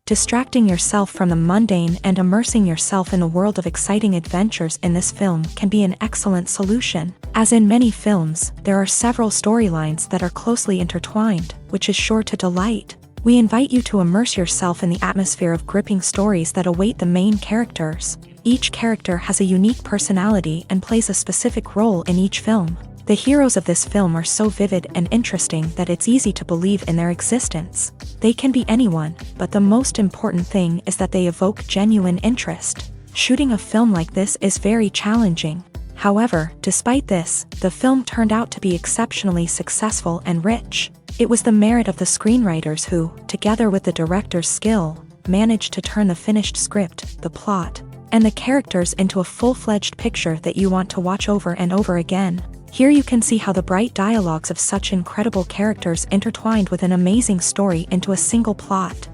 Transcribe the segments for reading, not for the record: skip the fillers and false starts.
Distracting yourself from the mundane and immersing yourself in a world of exciting adventures in this film can be an excellent solution. As in many films, there are several storylines that are closely intertwined, which is sure to delight. We invite you to immerse yourself in the atmosphere of gripping stories that await the main characters. Each character has a unique personality and plays a specific role in each film. The heroes of this film are so vivid and interesting that it's easy to believe in their existence. They can be anyone, but the most important thing is that they evoke genuine interest. Shooting a film like this is very challenging. However, despite this, the film turned out to be exceptionally successful and rich. It was the merit of the screenwriters who, together with the director's skill, managed to turn the finished script, the plot, and the characters into a full-fledged picture that you want to watch over and over again. Here you can see how the bright dialogues of such incredible characters intertwined with an amazing story into a single plot.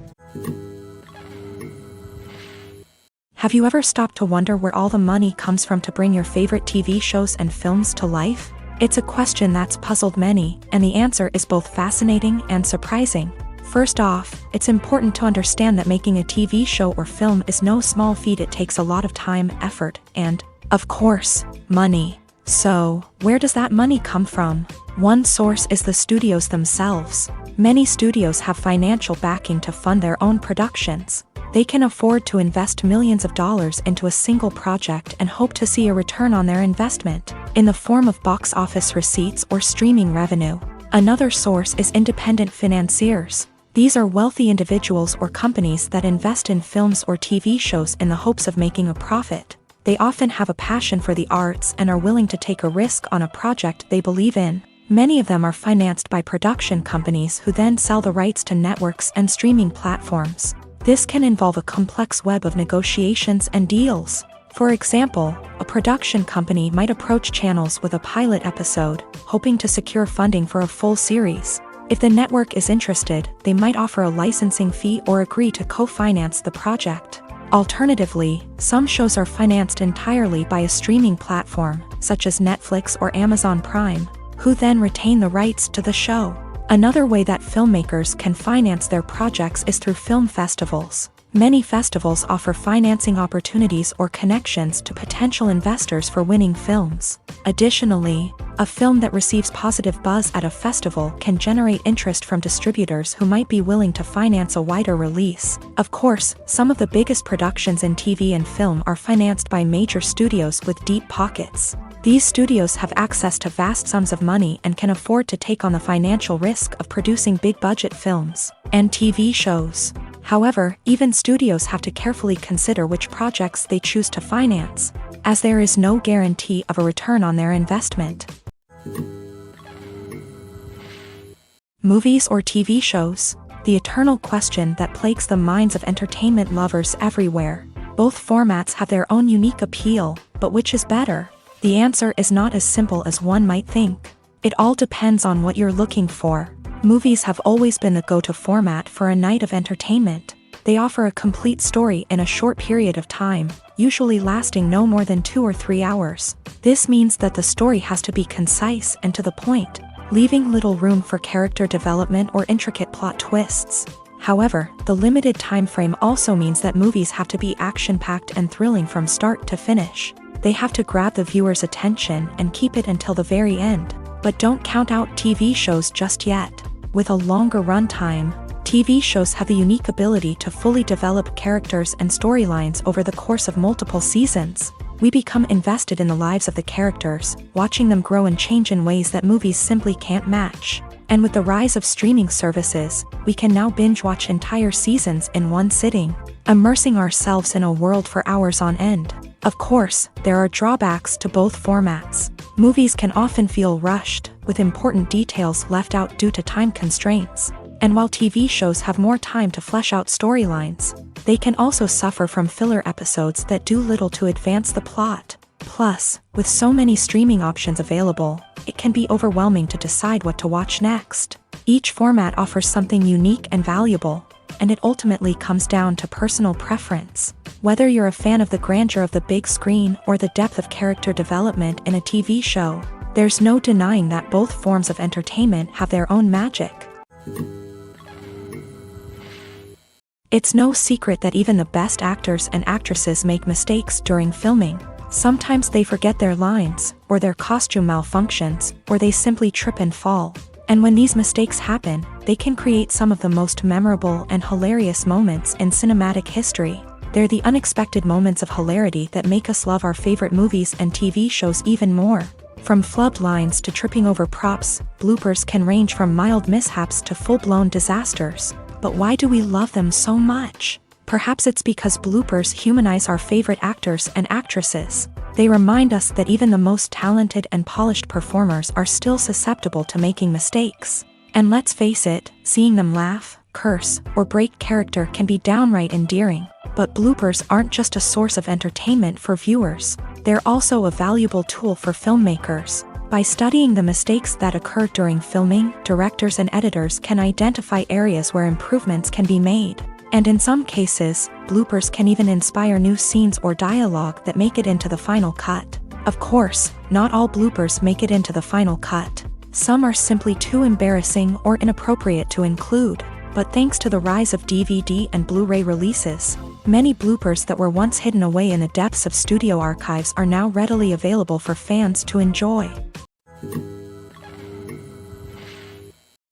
Have you ever stopped to wonder where all the money comes from to bring your favorite TV shows and films to life? It's a question that's puzzled many, and the answer is both fascinating and surprising. First off, it's important to understand that making a TV show or film is no small feat. It takes a lot of time, effort, and, of course, money. So, where does that money come from? One source is the studios themselves. Many studios have financial backing to fund their own productions. They can afford to invest millions of dollars into a single project and hope to see a return on their investment, in the form of box office receipts or streaming revenue. Another source is independent financiers. These are wealthy individuals or companies that invest in films or TV shows in the hopes of making a profit. They often have a passion for the arts and are willing to take a risk on a project they believe in. Many of them are financed by production companies who then sell the rights to networks and streaming platforms. This can involve a complex web of negotiations and deals. For example, a production company might approach channels with a pilot episode, hoping to secure funding for a full series. If the network is interested, they might offer a licensing fee or agree to co-finance the project. Alternatively, some shows are financed entirely by a streaming platform, such as Netflix or Amazon Prime, who then retain the rights to the show. Another way that filmmakers can finance their projects is through film festivals. Many festivals offer financing opportunities or connections to potential investors for winning films. Additionally, a film that receives positive buzz at a festival can generate interest from distributors who might be willing to finance a wider release. Of course, some of the biggest productions in TV and film are financed by major studios with deep pockets. These studios have access to vast sums of money and can afford to take on the financial risk of producing big-budget films and TV shows. However, even studios have to carefully consider which projects they choose to finance, as there is no guarantee of a return on their investment. Movies or TV shows? The eternal question that plagues the minds of entertainment lovers everywhere. Both formats have their own unique appeal, but which is better? The answer is not as simple as one might think. It all depends on what you're looking for. Movies have always been the go-to format for a night of entertainment. They offer a complete story in a short period of time, usually lasting no more than 2 or 3 hours. This means that the story has to be concise and to the point, leaving little room for character development or intricate plot twists. However, the limited time frame also means that movies have to be action-packed and thrilling from start to finish. They have to grab the viewer's attention and keep it until the very end. But don't count out TV shows just yet. With a longer runtime, TV shows have the unique ability to fully develop characters and storylines over the course of multiple seasons. We become invested in the lives of the characters, watching them grow and change in ways that movies simply can't match. And with the rise of streaming services, we can now binge-watch entire seasons in one sitting, immersing ourselves in a world for hours on end. Of course, there are drawbacks to both formats. Movies can often feel rushed, with important details left out due to time constraints. And while TV shows have more time to flesh out storylines, they can also suffer from filler episodes that do little to advance the plot. Plus, with so many streaming options available, it can be overwhelming to decide what to watch next. Each format offers something unique and valuable, and it ultimately comes down to personal preference. Whether you're a fan of the grandeur of the big screen or the depth of character development in a TV show, there's no denying that both forms of entertainment have their own magic. It's no secret that even the best actors and actresses make mistakes during filming. Sometimes they forget their lines, or their costume malfunctions, or they simply trip and fall. And when these mistakes happen, they can create some of the most memorable and hilarious moments in cinematic history. They're the unexpected moments of hilarity that make us love our favorite movies and TV shows even more. From flubbed lines to tripping over props, bloopers can range from mild mishaps to full-blown disasters. But why do we love them so much? Perhaps it's because bloopers humanize our favorite actors and actresses. They remind us that even the most talented and polished performers are still susceptible to making mistakes. And let's face it, seeing them laugh, curse, or break character can be downright endearing. But bloopers aren't just a source of entertainment for viewers. They're also a valuable tool for filmmakers. By studying the mistakes that occur during filming, directors and editors can identify areas where improvements can be made. And in some cases, bloopers can even inspire new scenes or dialogue that make it into the final cut. Of course, not all bloopers make it into the final cut. Some are simply too embarrassing or inappropriate to include. But thanks to the rise of DVD and Blu-ray releases, many bloopers that were once hidden away in the depths of studio archives are now readily available for fans to enjoy.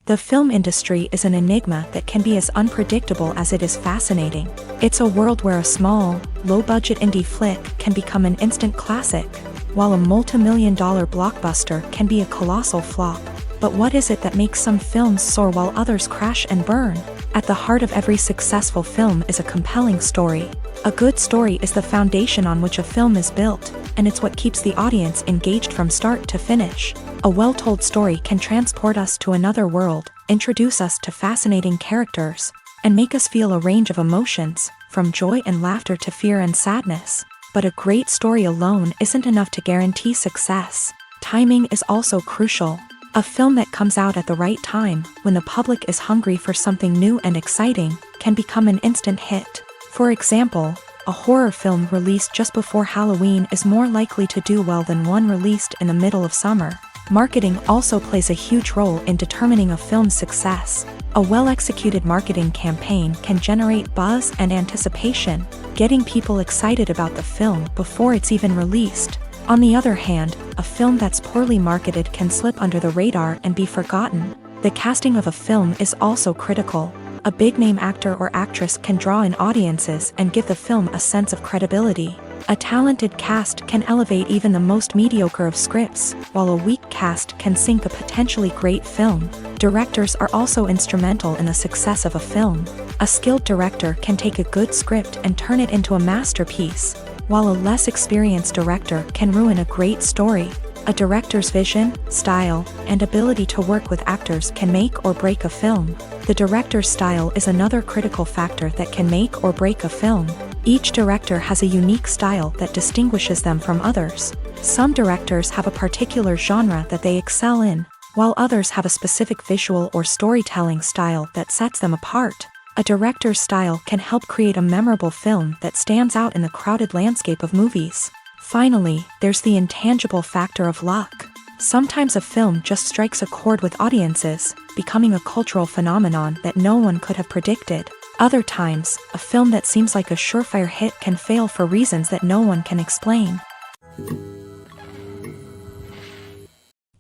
The film industry is an enigma that can be as unpredictable as it is fascinating. It's a world where a small, low-budget indie flick can become an instant classic, while a multi-million-dollar blockbuster can be a colossal flop. But what is it that makes some films soar while others crash and burn? At the heart of every successful film is a compelling story. A good story is the foundation on which a film is built, and it's what keeps the audience engaged from start to finish. A well-told story can transport us to another world, introduce us to fascinating characters, and make us feel a range of emotions, from joy and laughter to fear and sadness. But a great story alone isn't enough to guarantee success. Timing is also crucial. A film that comes out at the right time, when the public is hungry for something new and exciting, can become an instant hit. For example, a horror film released just before Halloween is more likely to do well than one released in the middle of summer. Marketing also plays a huge role in determining a film's success. A well-executed marketing campaign can generate buzz and anticipation, getting people excited about the film before it's even released. On the other hand, a film that's poorly marketed can slip under the radar and be forgotten. The casting of a film is also critical. A big-name actor or actress can draw in audiences and give the film a sense of credibility. A talented cast can elevate even the most mediocre of scripts, while a weak cast can sink a potentially great film. Directors are also instrumental in the success of a film. A skilled director can take a good script and turn it into a masterpiece, while a less experienced director can ruin a great story. A director's vision, style, and ability to work with actors can make or break a film. The director's style is another critical factor that can make or break a film. Each director has a unique style that distinguishes them from others. Some directors have a particular genre that they excel in, while others have a specific visual or storytelling style that sets them apart. A director's style can help create a memorable film that stands out in the crowded landscape of movies. Finally, there's the intangible factor of luck. Sometimes a film just strikes a chord with audiences, becoming a cultural phenomenon that no one could have predicted. Other times, a film that seems like a surefire hit can fail for reasons that no one can explain.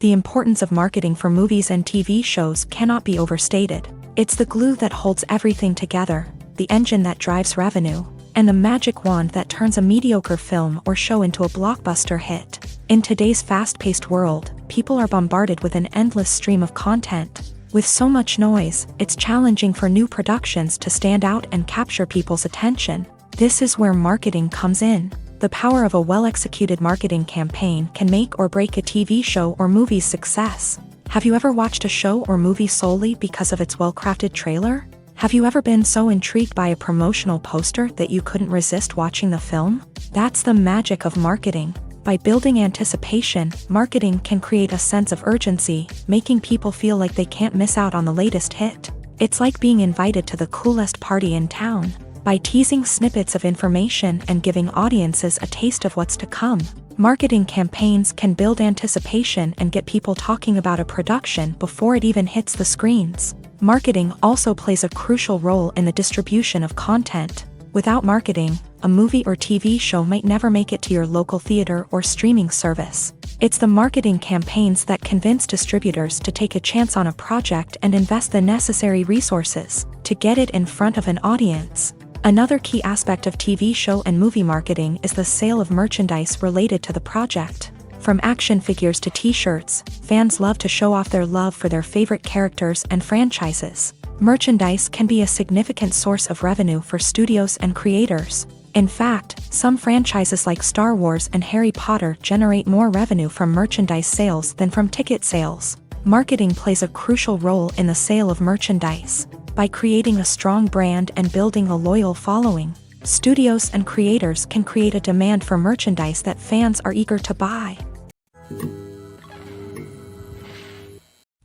The importance of marketing for movies and TV shows cannot be overstated. It's the glue that holds everything together, the engine that drives revenue, and the magic wand that turns a mediocre film or show into a blockbuster hit. In today's fast-paced world, people are bombarded with an endless stream of content. With so much noise, it's challenging for new productions to stand out and capture people's attention. This is where marketing comes in. The power of a well-executed marketing campaign can make or break a TV show or movie's success. Have you ever watched a show or movie solely because of its well-crafted trailer? Have you ever been so intrigued by a promotional poster that you couldn't resist watching the film? That's the magic of marketing. By building anticipation, marketing can create a sense of urgency, making people feel like they can't miss out on the latest hit. It's like being invited to the coolest party in town. By teasing snippets of information and giving audiences a taste of what's to come, marketing campaigns can build anticipation and get people talking about a production before it even hits the screens. Marketing also plays a crucial role in the distribution of content. Without marketing, a movie or TV show might never make it to your local theater or streaming service. It's the marketing campaigns that convince distributors to take a chance on a project and invest the necessary resources to get it in front of an audience. Another key aspect of TV show and movie marketing is the sale of merchandise related to the project. From action figures to t-shirts, fans love to show off their love for their favorite characters and franchises. Merchandise can be a significant source of revenue for studios and creators. In fact, some franchises like Star Wars and Harry Potter generate more revenue from merchandise sales than from ticket sales. Marketing plays a crucial role in the sale of merchandise. By creating a strong brand and building a loyal following, studios and creators can create a demand for merchandise that fans are eager to buy.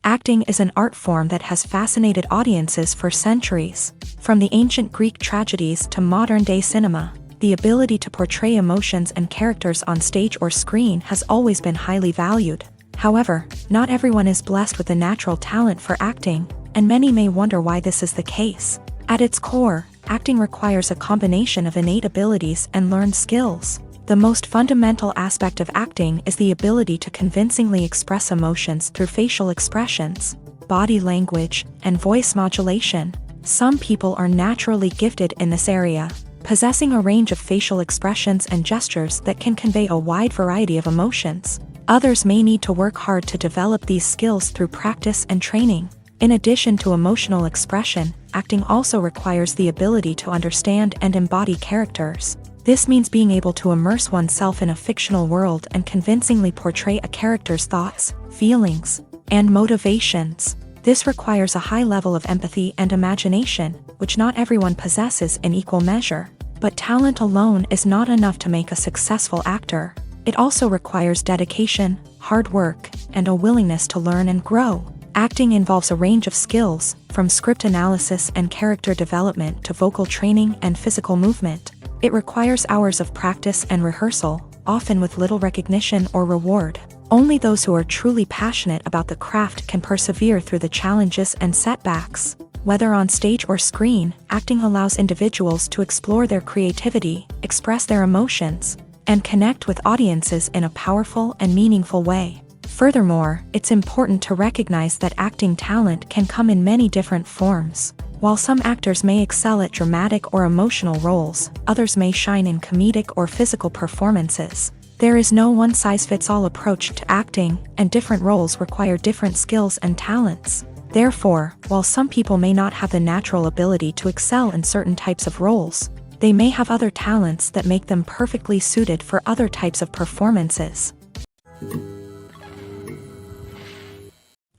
Acting is an art form that has fascinated audiences for centuries. From the ancient Greek tragedies to modern-day cinema, the ability to portray emotions and characters on stage or screen has always been highly valued. However, not everyone is blessed with a natural talent for acting, and many may wonder why this is the case. At its core, acting requires a combination of innate abilities and learned skills. The most fundamental aspect of acting is the ability to convincingly express emotions through facial expressions, body language, and voice modulation. Some people are naturally gifted in this area, possessing a range of facial expressions and gestures that can convey a wide variety of emotions. Others may need to work hard to develop these skills through practice and training. In addition to emotional expression, acting also requires the ability to understand and embody characters. This means being able to immerse oneself in a fictional world and convincingly portray a character's thoughts, feelings, and motivations. This requires a high level of empathy and imagination, which not everyone possesses in equal measure. But talent alone is not enough to make a successful actor. It also requires dedication, hard work, and a willingness to learn and grow. Acting involves a range of skills, from script analysis and character development to vocal training and physical movement. It requires hours of practice and rehearsal, often with little recognition or reward. Only those who are truly passionate about the craft can persevere through the challenges and setbacks. Whether on stage or screen, acting allows individuals to explore their creativity, express their emotions, and connect with audiences in a powerful and meaningful way. Furthermore, it's important to recognize that acting talent can come in many different forms. While some actors may excel at dramatic or emotional roles, others may shine in comedic or physical performances. There is no one-size-fits-all approach to acting, and different roles require different skills and talents. Therefore, while some people may not have the natural ability to excel in certain types of roles, they may have other talents that make them perfectly suited for other types of performances.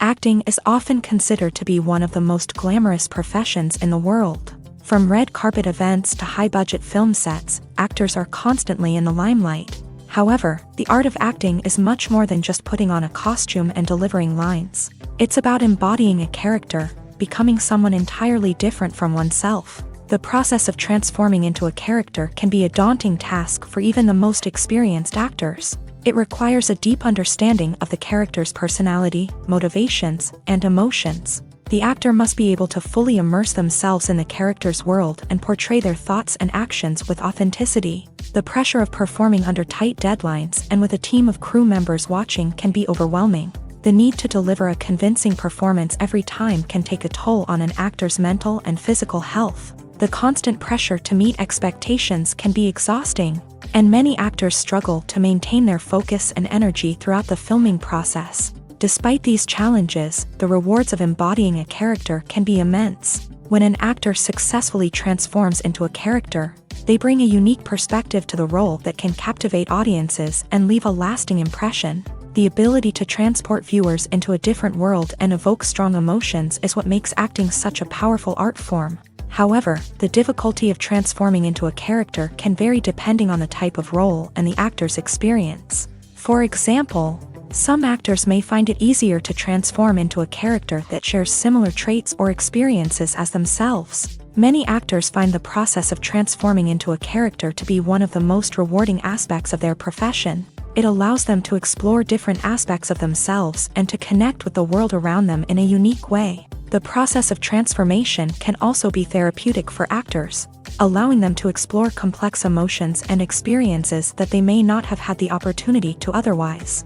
Acting is often considered to be one of the most glamorous professions in the world. From red carpet events to high-budget film sets, actors are constantly in the limelight. However, the art of acting is much more than just putting on a costume and delivering lines. It's about embodying a character, becoming someone entirely different from oneself. The process of transforming into a character can be a daunting task for even the most experienced actors. It requires a deep understanding of the character's personality, motivations, and emotions. The actor must be able to fully immerse themselves in the character's world and portray their thoughts and actions with authenticity. The pressure of performing under tight deadlines and with a team of crew members watching can be overwhelming. The need to deliver a convincing performance every time can take a toll on an actor's mental and physical health. The constant pressure to meet expectations can be exhausting, and many actors struggle to maintain their focus and energy throughout the filming process. Despite these challenges, the rewards of embodying a character can be immense. When an actor successfully transforms into a character, they bring a unique perspective to the role that can captivate audiences and leave a lasting impression. The ability to transport viewers into a different world and evoke strong emotions is what makes acting such a powerful art form. However, the difficulty of transforming into a character can vary depending on the type of role and the actor's experience. For example, some actors may find it easier to transform into a character that shares similar traits or experiences as themselves. Many actors find the process of transforming into a character to be one of the most rewarding aspects of their profession. It allows them to explore different aspects of themselves and to connect with the world around them in a unique way. The process of transformation can also be therapeutic for actors, allowing them to explore complex emotions and experiences that they may not have had the opportunity to otherwise.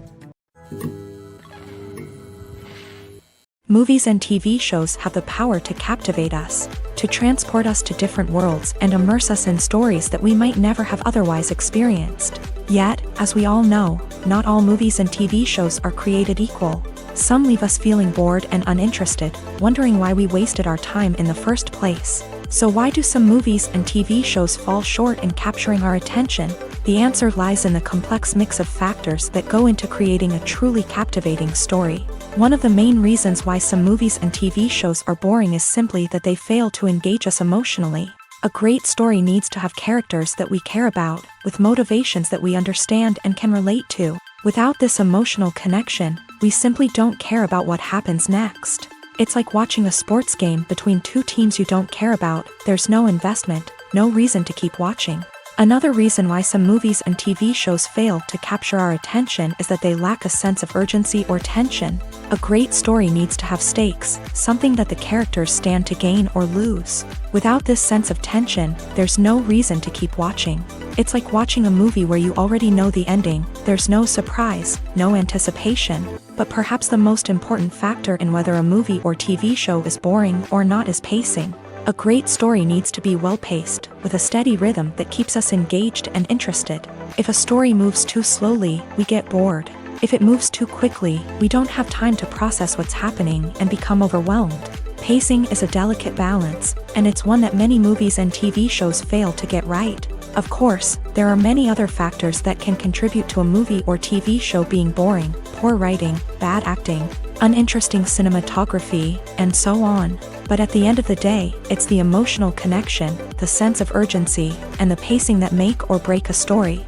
Movies and TV shows have the power to captivate us, to transport us to different worlds and immerse us in stories that we might never have otherwise experienced. Yet, as we all know, not all movies and TV shows are created equal. Some leave us feeling bored and uninterested, wondering why we wasted our time in the first place. So why do some movies and TV shows fall short in capturing our attention? The answer lies in the complex mix of factors that go into creating a truly captivating story. One of the main reasons why some movies and TV shows are boring is simply that they fail to engage us emotionally. A great story needs to have characters that we care about, with motivations that we understand and can relate to. Without this emotional connection, we simply don't care about what happens next. It's like watching a sports game between two teams you don't care about. There's no investment, no reason to keep watching. Another reason why some movies and TV shows fail to capture our attention is that they lack a sense of urgency or tension. A great story needs to have stakes, something that the characters stand to gain or lose. Without this sense of tension, there's no reason to keep watching. It's like watching a movie where you already know the ending. There's no surprise, no anticipation. But perhaps the most important factor in whether a movie or TV show is boring or not is pacing. A great story needs to be well-paced, with a steady rhythm that keeps us engaged and interested. If a story moves too slowly, we get bored. If it moves too quickly, we don't have time to process what's happening and become overwhelmed. Pacing is a delicate balance, and it's one that many movies and TV shows fail to get right. Of course, there are many other factors that can contribute to a movie or TV show being boring: poor writing, bad acting, uninteresting cinematography, and so on. But at the end of the day, it's the emotional connection, the sense of urgency, and the pacing that make or break a story.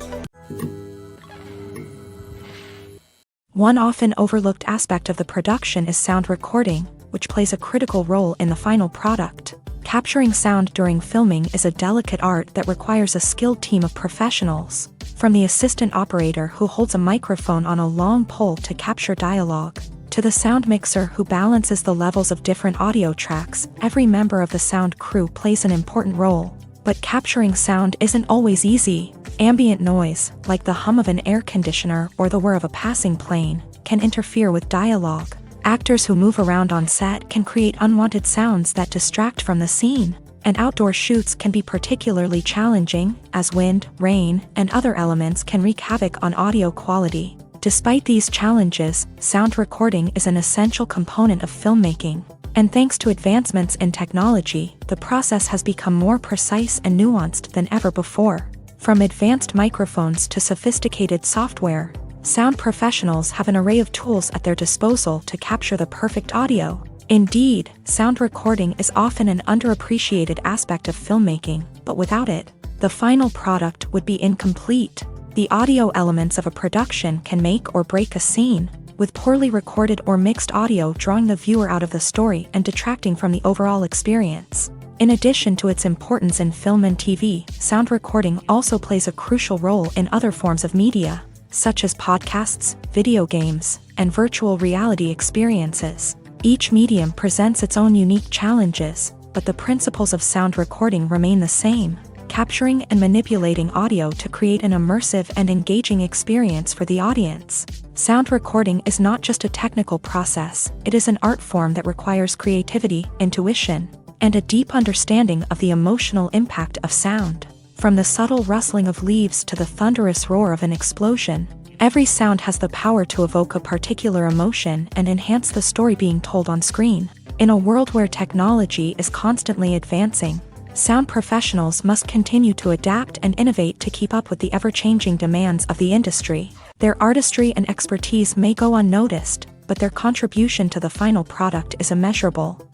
One often overlooked aspect of the production is sound recording, which plays a critical role in the final product. Capturing sound during filming is a delicate art that requires a skilled team of professionals. From the assistant operator who holds a microphone on a long pole to capture dialogue, to the sound mixer who balances the levels of different audio tracks, every member of the sound crew plays an important role. But capturing sound isn't always easy. Ambient noise, like the hum of an air conditioner or the whir of a passing plane, can interfere with dialogue. Actors who move around on set can create unwanted sounds that distract from the scene. And outdoor shoots can be particularly challenging, as wind, rain, and other elements can wreak havoc on audio quality. Despite these challenges, sound recording is an essential component of filmmaking. And thanks to advancements in technology, the process has become more precise and nuanced than ever before. From advanced microphones to sophisticated software, sound professionals have an array of tools at their disposal to capture the perfect audio. Indeed, sound recording is often an underappreciated aspect of filmmaking, but without it, the final product would be incomplete. The audio elements of a production can make or break a scene, with poorly recorded or mixed audio drawing the viewer out of the story and detracting from the overall experience. In addition to its importance in film and TV, sound recording also plays a crucial role in other forms of media, such as podcasts, video games, and virtual reality experiences. Each medium presents its own unique challenges, but the principles of sound recording remain the same: capturing and manipulating audio to create an immersive and engaging experience for the audience. Sound recording is not just a technical process, it is an art form that requires creativity, intuition, and a deep understanding of the emotional impact of sound. From the subtle rustling of leaves to the thunderous roar of an explosion, every sound has the power to evoke a particular emotion and enhance the story being told on screen. In a world where technology is constantly advancing, sound professionals must continue to adapt and innovate to keep up with the ever-changing demands of the industry. Their artistry and expertise may go unnoticed, but their contribution to the final product is immeasurable.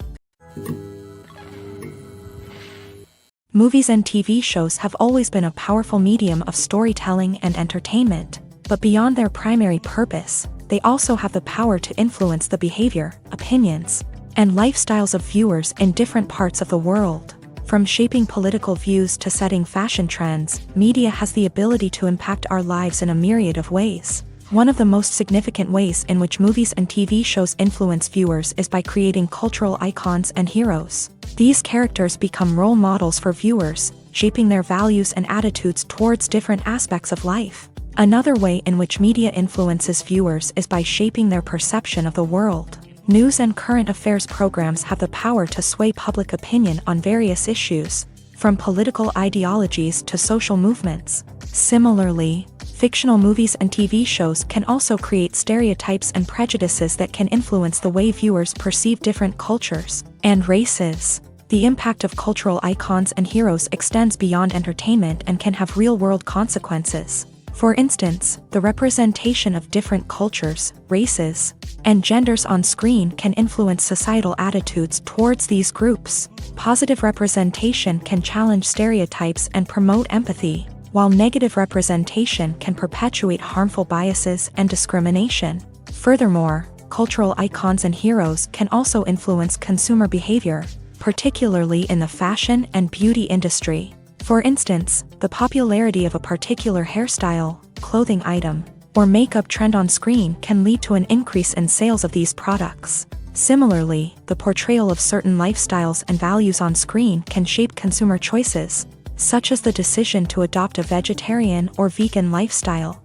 Movies and TV shows have always been a powerful medium of storytelling and entertainment, but beyond their primary purpose, they also have the power to influence the behavior, opinions, and lifestyles of viewers in different parts of the world. From shaping political views to setting fashion trends, media has the ability to impact our lives in a myriad of ways. One of the most significant ways in which movies and TV shows influence viewers is by creating cultural icons and heroes. These characters become role models for viewers, shaping their values and attitudes towards different aspects of life. Another way in which media influences viewers is by shaping their perception of the world. News and current affairs programs have the power to sway public opinion on various issues, from political ideologies to social movements. Similarly, fictional movies and TV shows can also create stereotypes and prejudices that can influence the way viewers perceive different cultures and races. The impact of cultural icons and heroes extends beyond entertainment and can have real-world consequences. For instance, the representation of different cultures, races, and genders on screen can influence societal attitudes towards these groups. Positive representation can challenge stereotypes and promote empathy, while negative representation can perpetuate harmful biases and discrimination. Furthermore, cultural icons and heroes can also influence consumer behavior, particularly in the fashion and beauty industry. For instance, the popularity of a particular hairstyle, clothing item, or makeup trend on screen can lead to an increase in sales of these products. Similarly, the portrayal of certain lifestyles and values on screen can shape consumer choices, such as the decision to adopt a vegetarian or vegan lifestyle.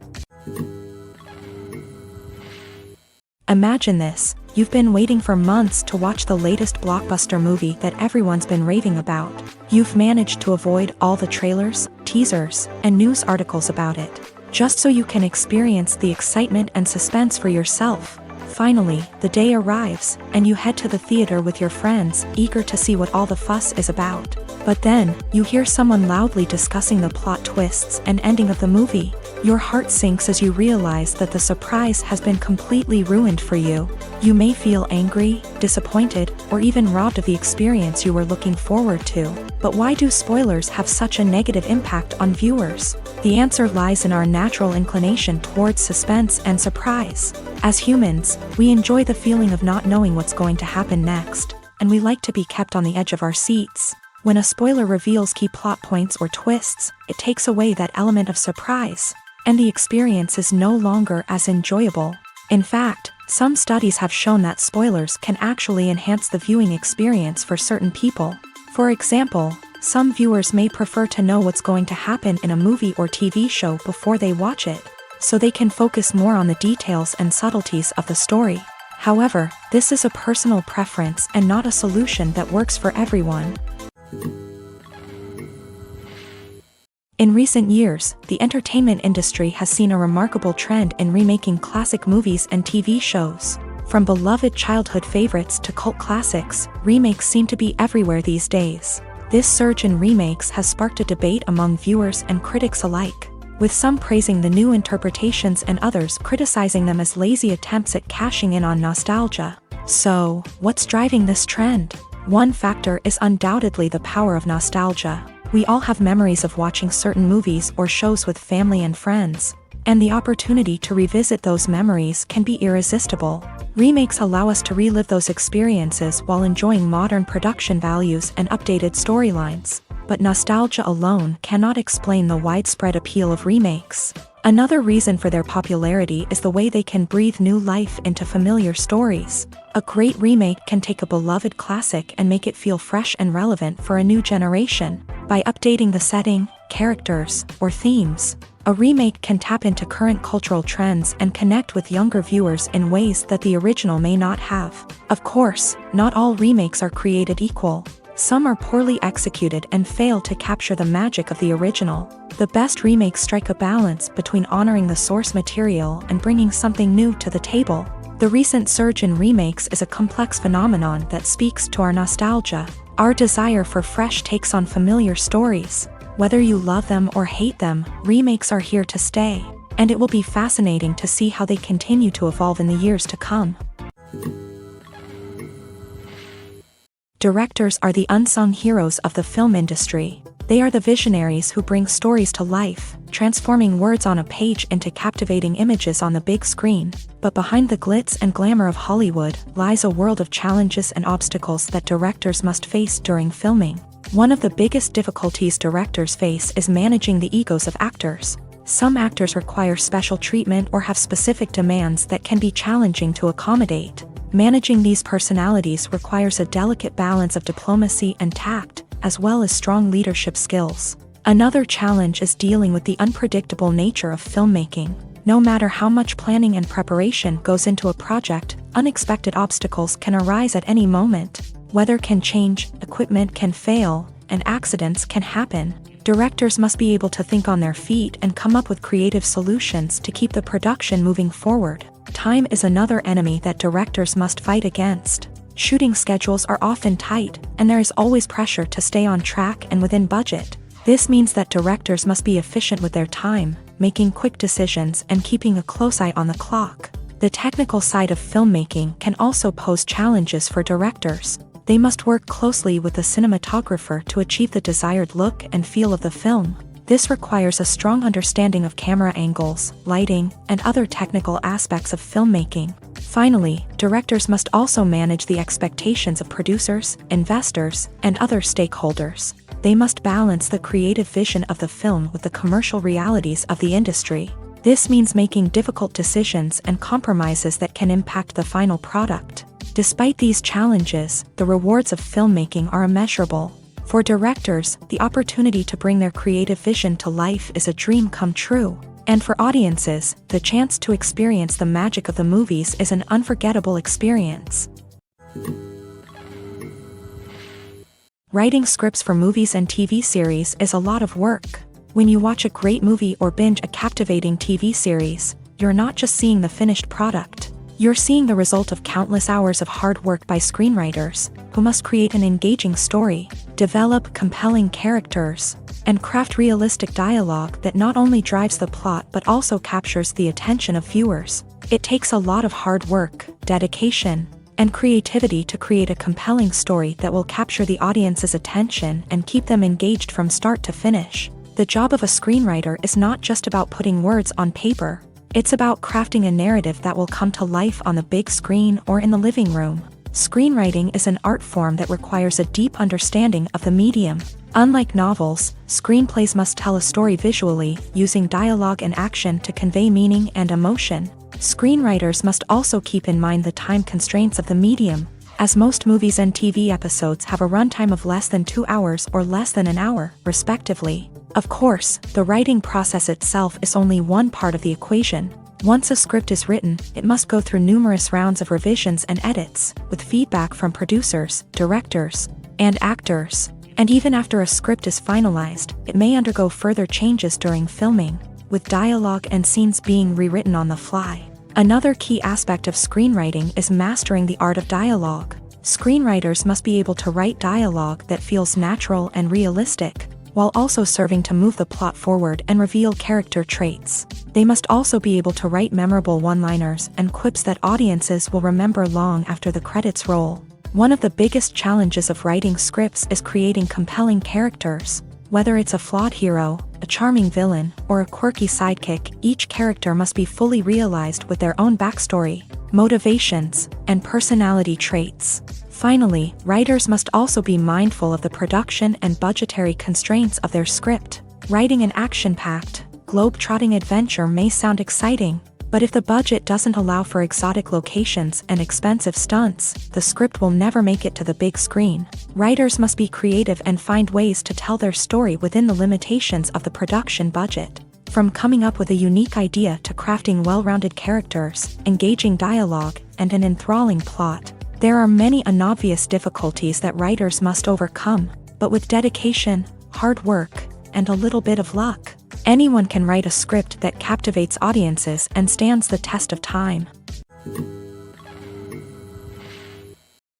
Imagine this: you've been waiting for months to watch the latest blockbuster movie that everyone's been raving about. You've managed to avoid all the trailers, teasers, and news articles about it, just so you can experience the excitement and suspense for yourself. Finally, the day arrives, and you head to the theater with your friends, eager to see what all the fuss is about. But then, you hear someone loudly discussing the plot twists and ending of the movie. Your heart sinks as you realize that the surprise has been completely ruined for you. You may feel angry, disappointed, or even robbed of the experience you were looking forward to. But why do spoilers have such a negative impact on viewers? The answer lies in our natural inclination towards suspense and surprise. As humans, we enjoy the feeling of not knowing what's going to happen next, and we like to be kept on the edge of our seats. When a spoiler reveals key plot points or twists, it takes away that element of surprise, and the experience is no longer as enjoyable. In fact, some studies have shown that spoilers can actually enhance the viewing experience for certain people. For example, some viewers may prefer to know what's going to happen in a movie or TV show before they watch it, so they can focus more on the details and subtleties of the story. However, this is a personal preference and not a solution that works for everyone. In recent years, the entertainment industry has seen a remarkable trend in remaking classic movies and TV shows. From beloved childhood favorites to cult classics, remakes seem to be everywhere these days. This surge in remakes has sparked a debate among viewers and critics alike, with some praising the new interpretations and others criticizing them as lazy attempts at cashing in on nostalgia. So, what's driving this trend? One factor is undoubtedly the power of nostalgia. We all have memories of watching certain movies or shows with family and friends, and the opportunity to revisit those memories can be irresistible. Remakes allow us to relive those experiences while enjoying modern production values and updated storylines. But nostalgia alone cannot explain the widespread appeal of remakes. Another reason for their popularity is the way they can breathe new life into familiar stories. A great remake can take a beloved classic and make it feel fresh and relevant for a new generation. By updating the setting, characters, or themes, a remake can tap into current cultural trends and connect with younger viewers in ways that the original may not have. Of course, not all remakes are created equal. Some are poorly executed and fail to capture the magic of the original. The best remakes strike a balance between honoring the source material and bringing something new to the table. The recent surge in remakes is a complex phenomenon that speaks to our nostalgia, our desire for fresh takes on familiar stories. Whether you love them or hate them, remakes are here to stay, and it will be fascinating to see how they continue to evolve in the years to come. Directors are the unsung heroes of the film industry. They are the visionaries who bring stories to life, transforming words on a page into captivating images on the big screen. But behind the glitz and glamour of Hollywood lies a world of challenges and obstacles that directors must face during filming. One of the biggest difficulties directors face is managing the egos of actors. Some actors require special treatment or have specific demands that can be challenging to accommodate. Managing these personalities requires a delicate balance of diplomacy and tact, as well as strong leadership skills. Another challenge is dealing with the unpredictable nature of filmmaking. No matter how much planning and preparation goes into a project, unexpected obstacles can arise at any moment. Weather can change, equipment can fail, and accidents can happen. Directors must be able to think on their feet and come up with creative solutions to keep the production moving forward. Time is another enemy that directors must fight against. Shooting schedules are often tight, and there is always pressure to stay on track and within budget. This means that directors must be efficient with their time, making quick decisions and keeping a close eye on the clock. The technical side of filmmaking can also pose challenges for directors. They must work closely with the cinematographer to achieve the desired look and feel of the film. This requires a strong understanding of camera angles, lighting, and other technical aspects of filmmaking. Finally, directors must also manage the expectations of producers, investors, and other stakeholders. They must balance the creative vision of the film with the commercial realities of the industry. This means making difficult decisions and compromises that can impact the final product. Despite these challenges, the rewards of filmmaking are immeasurable. For directors, the opportunity to bring their creative vision to life is a dream come true. And for audiences, the chance to experience the magic of the movies is an unforgettable experience. Writing scripts for movies and TV series is a lot of work. When you watch a great movie or binge a captivating TV series, you're not just seeing the finished product. You're seeing the result of countless hours of hard work by screenwriters, who must create an engaging story, develop compelling characters, and craft realistic dialogue that not only drives the plot but also captures the attention of viewers. It takes a lot of hard work, dedication, and creativity to create a compelling story that will capture the audience's attention and keep them engaged from start to finish. The job of a screenwriter is not just about putting words on paper. It's about crafting a narrative that will come to life on the big screen or in the living room. Screenwriting is an art form that requires a deep understanding of the medium. Unlike novels, screenplays must tell a story visually, using dialogue and action to convey meaning and emotion. Screenwriters must also keep in mind the time constraints of the medium, as most movies and TV episodes have a runtime of less than 2 hours or less than an hour, respectively. Of course, the writing process itself is only one part of the equation. Once a script is written, it must go through numerous rounds of revisions and edits, with feedback from producers, directors, and actors. And even after a script is finalized, it may undergo further changes during filming, with dialogue and scenes being rewritten on the fly. Another key aspect of screenwriting is mastering the art of dialogue. Screenwriters must be able to write dialogue that feels natural and realistic, while also serving to move the plot forward and reveal character traits. They must also be able to write memorable one-liners and quips that audiences will remember long after the credits roll. One of the biggest challenges of writing scripts is creating compelling characters. Whether it's a flawed hero, a charming villain, or a quirky sidekick, each character must be fully realized with their own backstory, motivations, and personality traits. Finally, writers must also be mindful of the production and budgetary constraints of their script. Writing an action-packed, globe-trotting adventure may sound exciting, but if the budget doesn't allow for exotic locations and expensive stunts, the script will never make it to the big screen. Writers must be creative and find ways to tell their story within the limitations of the production budget. From coming up with a unique idea to crafting well-rounded characters, engaging dialogue, and an enthralling plot, there are many unobvious difficulties that writers must overcome, but with dedication, hard work, and a little bit of luck, anyone can write a script that captivates audiences and stands the test of time.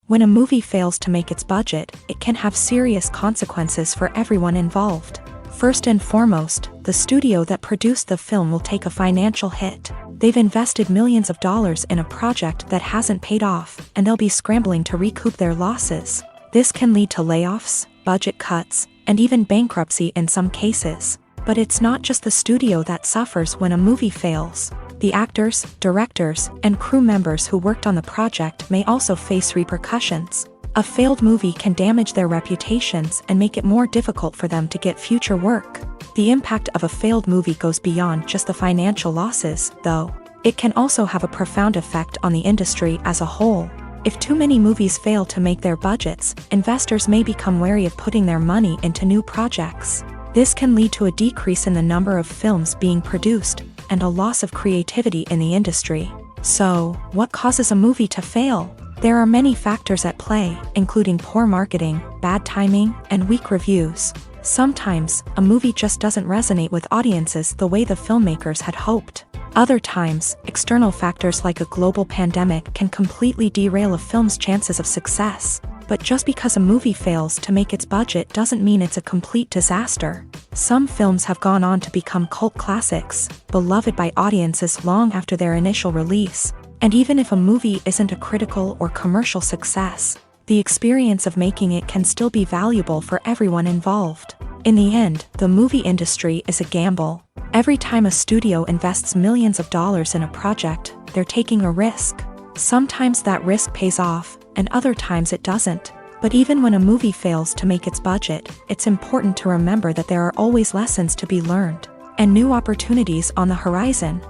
When a movie fails to make its budget, it can have serious consequences for everyone involved. First and foremost, the studio that produced the film will take a financial hit. They've invested millions of dollars in a project that hasn't paid off, and they'll be scrambling to recoup their losses. This can lead to layoffs, budget cuts, and even bankruptcy in some cases. But it's not just the studio that suffers when a movie fails. The actors, directors, and crew members who worked on the project may also face repercussions. A failed movie can damage their reputations and make it more difficult for them to get future work. The impact of a failed movie goes beyond just the financial losses, though. It can also have a profound effect on the industry as a whole. If too many movies fail to make their budgets, investors may become wary of putting their money into new projects. This can lead to a decrease in the number of films being produced, and a loss of creativity in the industry. So, what causes a movie to fail? There are many factors at play, including poor marketing, bad timing, and weak reviews. Sometimes, a movie just doesn't resonate with audiences the way the filmmakers had hoped. Other times, external factors like a global pandemic can completely derail a film's chances of success. But just because a movie fails to make its budget doesn't mean it's a complete disaster. Some films have gone on to become cult classics, beloved by audiences long after their initial release. And even if a movie isn't a critical or commercial success, the experience of making it can still be valuable for everyone involved. In the end, the movie industry is a gamble. Every time a studio invests millions of dollars in a project, they're taking a risk. Sometimes that risk pays off, and other times it doesn't. But even when a movie fails to make its budget, it's important to remember that there are always lessons to be learned, and new opportunities on the horizon.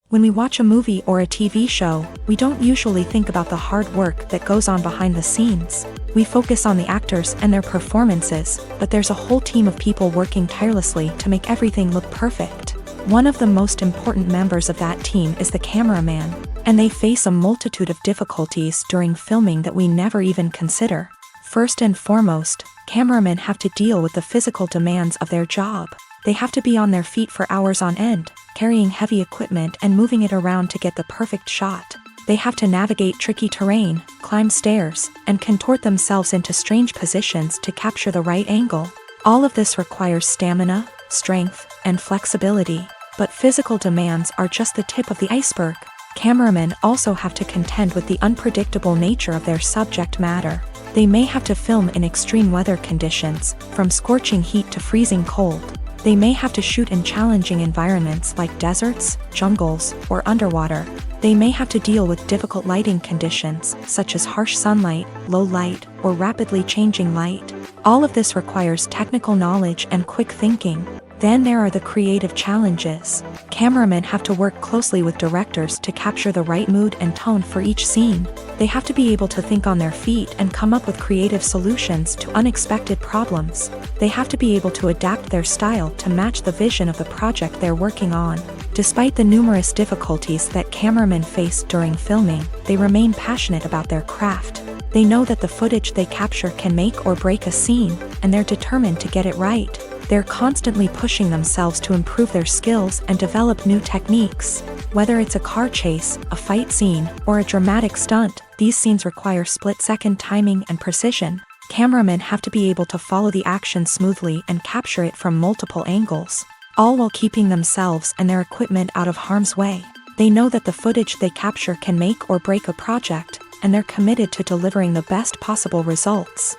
When we watch a movie or a TV show, we don't usually think about the hard work that goes on behind the scenes. We focus on the actors and their performances, but there's a whole team of people working tirelessly to make everything look perfect. One of the most important members of that team is the cameraman, and they face a multitude of difficulties during filming that we never even consider. First and foremost, cameramen have to deal with the physical demands of their job. They have to be on their feet for hours on end, carrying heavy equipment and moving it around to get the perfect shot. They have to navigate tricky terrain, climb stairs, and contort themselves into strange positions to capture the right angle. All of this requires stamina, strength, and flexibility. But physical demands are just the tip of the iceberg. Cameramen also have to contend with the unpredictable nature of their subject matter. They may have to film in extreme weather conditions, from scorching heat to freezing cold. They may have to shoot in challenging environments like deserts, jungles, or underwater. They may have to deal with difficult lighting conditions, such as harsh sunlight, low light, or rapidly changing light. All of this requires technical knowledge and quick thinking. Then there are the creative challenges. Cameramen have to work closely with directors to capture the right mood and tone for each scene. They have to be able to think on their feet and come up with creative solutions to unexpected problems. They have to be able to adapt their style to match the vision of the project they're working on. Despite the numerous difficulties that cameramen face during filming, they remain passionate about their craft. They know that the footage they capture can make or break a scene, and they're determined to get it right. They're constantly pushing themselves to improve their skills and develop new techniques. Whether it's a car chase, a fight scene, or a dramatic stunt, these scenes require split-second timing and precision. Cameramen have to be able to follow the action smoothly and capture it from multiple angles, all while keeping themselves and their equipment out of harm's way. They know that the footage they capture can make or break a project, and they're committed to delivering the best possible results.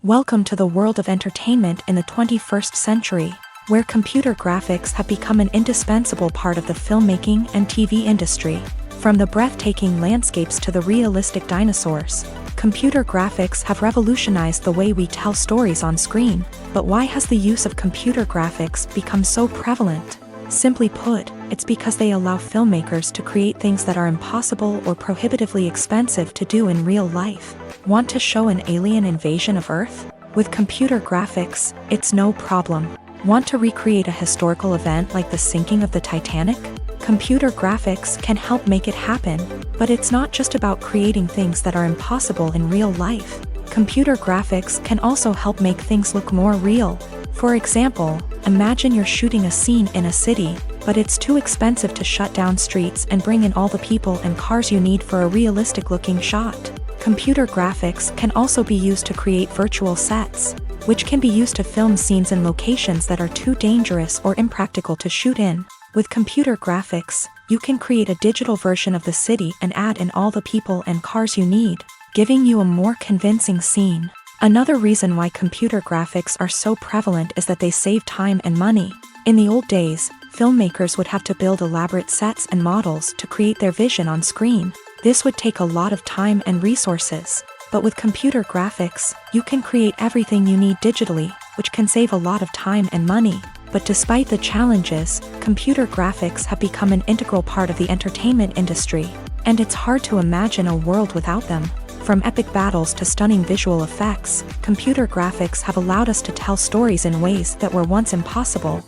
Welcome to the world of entertainment in the 21st century, where computer graphics have become an indispensable part of the filmmaking and TV industry. From the breathtaking landscapes to the realistic dinosaurs, Computer graphics have revolutionized the way we tell stories on screen, but why has the use of computer graphics become so prevalent? Simply put, it's because they allow filmmakers to create things that are impossible or prohibitively expensive to do in real life. Want to show an alien invasion of Earth? With computer graphics, it's no problem. Want to recreate a historical event like the sinking of the Titanic? Computer graphics can help make it happen, but it's not just about creating things that are impossible in real life. Computer graphics can also help make things look more real. For example, imagine you're shooting a scene in a city, but it's too expensive to shut down streets and bring in all the people and cars you need for a realistic-looking shot. Computer graphics can also be used to create virtual sets, which can be used to film scenes in locations that are too dangerous or impractical to shoot in. With computer graphics, you can create a digital version of the city and add in all the people and cars you need, giving you a more convincing scene. Another reason why computer graphics are so prevalent is that they save time and money. In the old days, filmmakers would have to build elaborate sets and models to create their vision on screen. This would take a lot of time and resources. But with computer graphics, you can create everything you need digitally, which can save a lot of time and money. But despite the challenges, computer graphics have become an integral part of the entertainment industry, and it's hard to imagine a world without them. From epic battles to stunning visual effects, computer graphics have allowed us to tell stories in ways that were once impossible.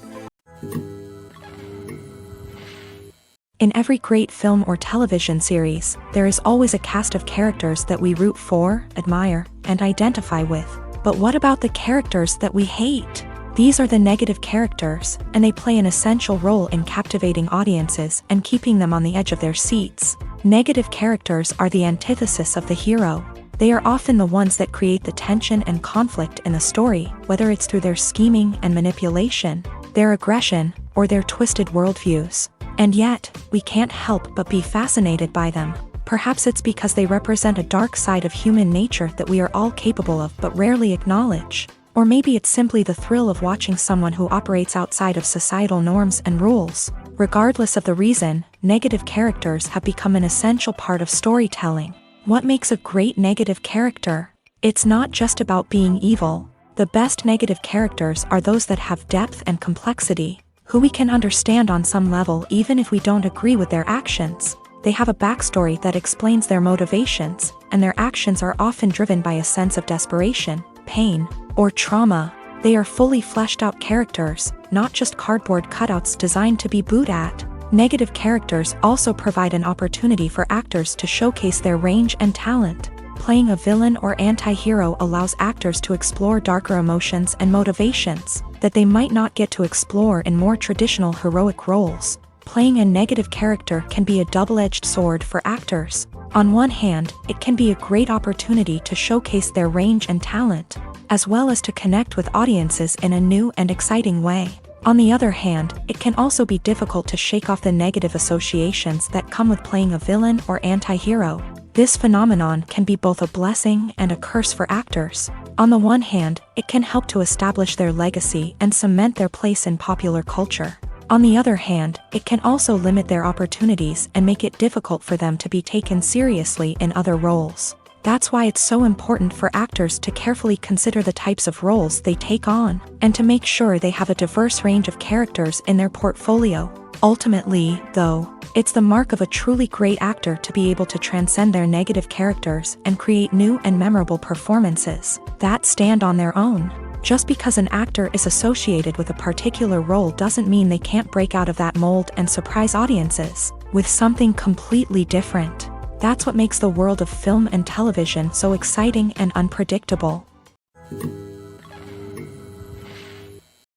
In every great film or television series, there is always a cast of characters that we root for, admire, and identify with. But what about the characters that we hate? These are the negative characters, and they play an essential role in captivating audiences and keeping them on the edge of their seats. Negative characters are the antithesis of the hero. They are often the ones that create the tension and conflict in the story, whether it's through their scheming and manipulation, their aggression, or their twisted worldviews. And yet, we can't help but be fascinated by them. Perhaps it's because they represent a dark side of human nature that we are all capable of but rarely acknowledge. Or maybe it's simply the thrill of watching someone who operates outside of societal norms and rules. Regardless of the reason, negative characters have become an essential part of storytelling. What makes a great negative character? It's not just about being evil. The best negative characters are those that have depth and complexity, who we can understand on some level even if we don't agree with their actions. They have a backstory that explains their motivations, and their actions are often driven by a sense of desperation, pain, or trauma. They are fully fleshed out characters, not just cardboard cutouts designed to be booed at. Negative characters also provide an opportunity for actors to showcase their range and talent. Playing a villain or anti-hero allows actors to explore darker emotions and motivations that they might not get to explore in more traditional heroic roles. Playing a negative character can be a double-edged sword for actors. On one hand, it can be a great opportunity to showcase their range and talent, as well as to connect with audiences in a new and exciting way. On the other hand, it can also be difficult to shake off the negative associations that come with playing a villain or anti-hero. This phenomenon can be both a blessing and a curse for actors. On the one hand, it can help to establish their legacy and cement their place in popular culture. On the other hand, it can also limit their opportunities and make it difficult for them to be taken seriously in other roles. That's why it's so important for actors to carefully consider the types of roles they take on, and to make sure they have a diverse range of characters in their portfolio. Ultimately, though, it's the mark of a truly great actor to be able to transcend their negative characters and create new and memorable performances that stand on their own. Just because an actor is associated with a particular role doesn't mean they can't break out of that mold and surprise audiences with something completely different. That's what makes the world of film and television so exciting and unpredictable.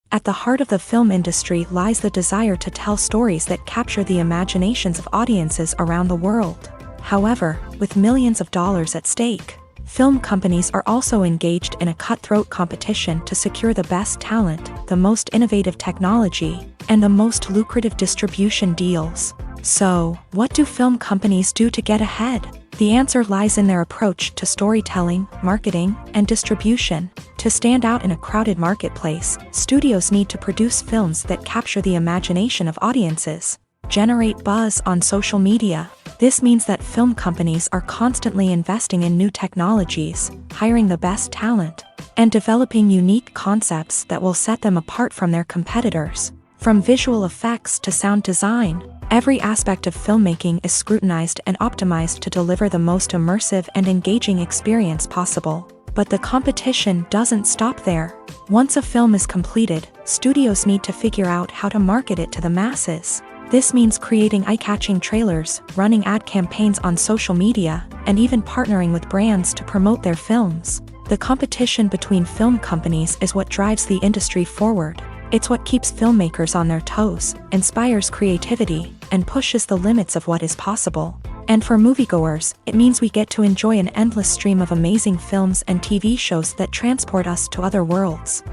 At the heart of the film industry lies the desire to tell stories that capture the imaginations of audiences around the world. However, with millions of dollars at stake, film companies are also engaged in a cutthroat competition to secure the best talent, the most innovative technology, and the most lucrative distribution deals. So, what do film companies do to get ahead? The answer lies in their approach to storytelling, marketing, and distribution. To stand out in a crowded marketplace, studios need to produce films that capture the imagination of audiences, generate buzz on social media, This means that film companies are constantly investing in new technologies, hiring the best talent, and developing unique concepts that will set them apart from their competitors. From visual effects to sound design, every aspect of filmmaking is scrutinized and optimized to deliver the most immersive and engaging experience possible. But the competition doesn't stop there. Once a film is completed, studios need to figure out how to market it to the masses. This means creating eye-catching trailers, running ad campaigns on social media, and even partnering with brands to promote their films. The competition between film companies is what drives the industry forward. It's what keeps filmmakers on their toes, inspires creativity, and pushes the limits of what is possible. And for moviegoers, it means we get to enjoy an endless stream of amazing films and TV shows that transport us to other worlds.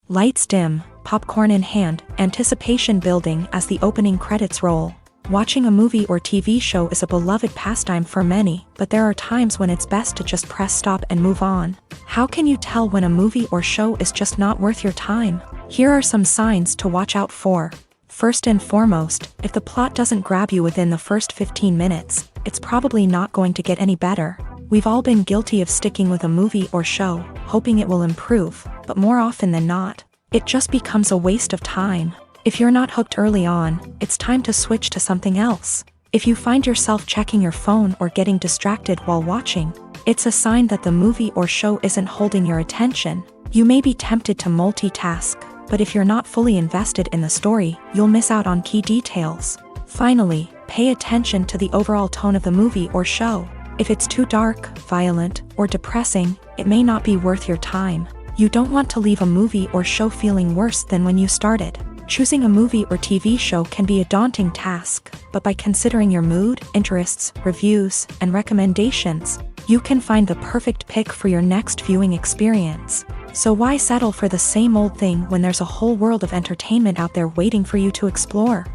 Lights dim, popcorn in hand, anticipation building as the opening credits roll. Watching a movie or TV show is a beloved pastime for many, but there are times when it's best to just press stop and move on. How can you tell when a movie or show is just not worth your time? Here are some signs to watch out for. First and foremost, if the plot doesn't grab you within the first 15 minutes, it's probably not going to get any better. We've all been guilty of sticking with a movie or show, hoping it will improve, but more often than not, it just becomes a waste of time. If you're not hooked early on, it's time to switch to something else. If you find yourself checking your phone or getting distracted while watching, it's a sign that the movie or show isn't holding your attention. You may be tempted to multitask, but if you're not fully invested in the story, you'll miss out on key details. Finally, pay attention to the overall tone of the movie or show. If it's too dark, violent, or depressing, it may not be worth your time. You don't want to leave a movie or show feeling worse than when you started. Choosing a movie or TV show can be a daunting task, but by considering your mood, interests, reviews, and recommendations, you can find the perfect pick for your next viewing experience. So why settle for the same old thing when there's a whole world of entertainment out there waiting for you to explore?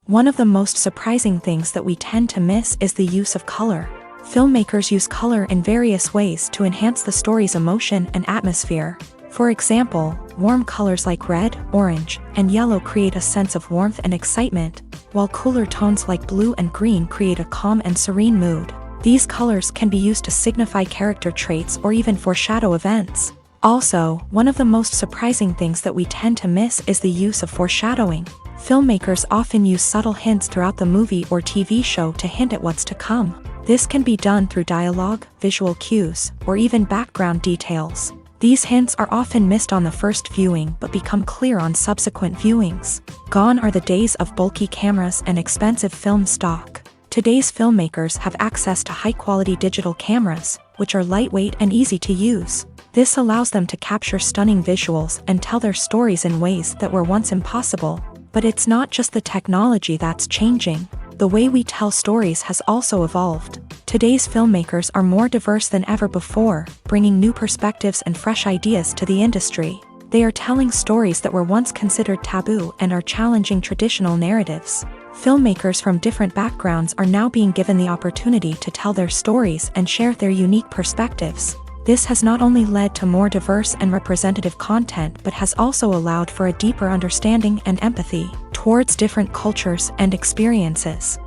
One of the most surprising things that we tend to miss is the use of color. Filmmakers use color in various ways to enhance the story's emotion and atmosphere. For example, warm colors like red, orange, and yellow create a sense of warmth and excitement, while cooler tones like blue and green create a calm and serene mood. These colors can be used to signify character traits or even foreshadow events. Also, one of the most surprising things that we tend to miss is the use of foreshadowing. Filmmakers often use subtle hints throughout the movie or TV show to hint at what's to come. This can be done through dialogue, visual cues, or even background details. These hints are often missed on the first viewing but become clear on subsequent viewings. Gone are the days of bulky cameras and expensive film stock. Today's filmmakers have access to high-quality digital cameras, which are lightweight and easy to use. This allows them to capture stunning visuals and tell their stories in ways that were once impossible. But it's not just the technology that's changing. The way we tell stories has also evolved. Today's filmmakers are more diverse than ever before, bringing new perspectives and fresh ideas to the industry. They are telling stories that were once considered taboo and are challenging traditional narratives. Filmmakers from different backgrounds are now being given the opportunity to tell their stories and share their unique perspectives. This has not only led to more diverse and representative content but has also allowed for a deeper understanding and empathy towards different cultures and experiences.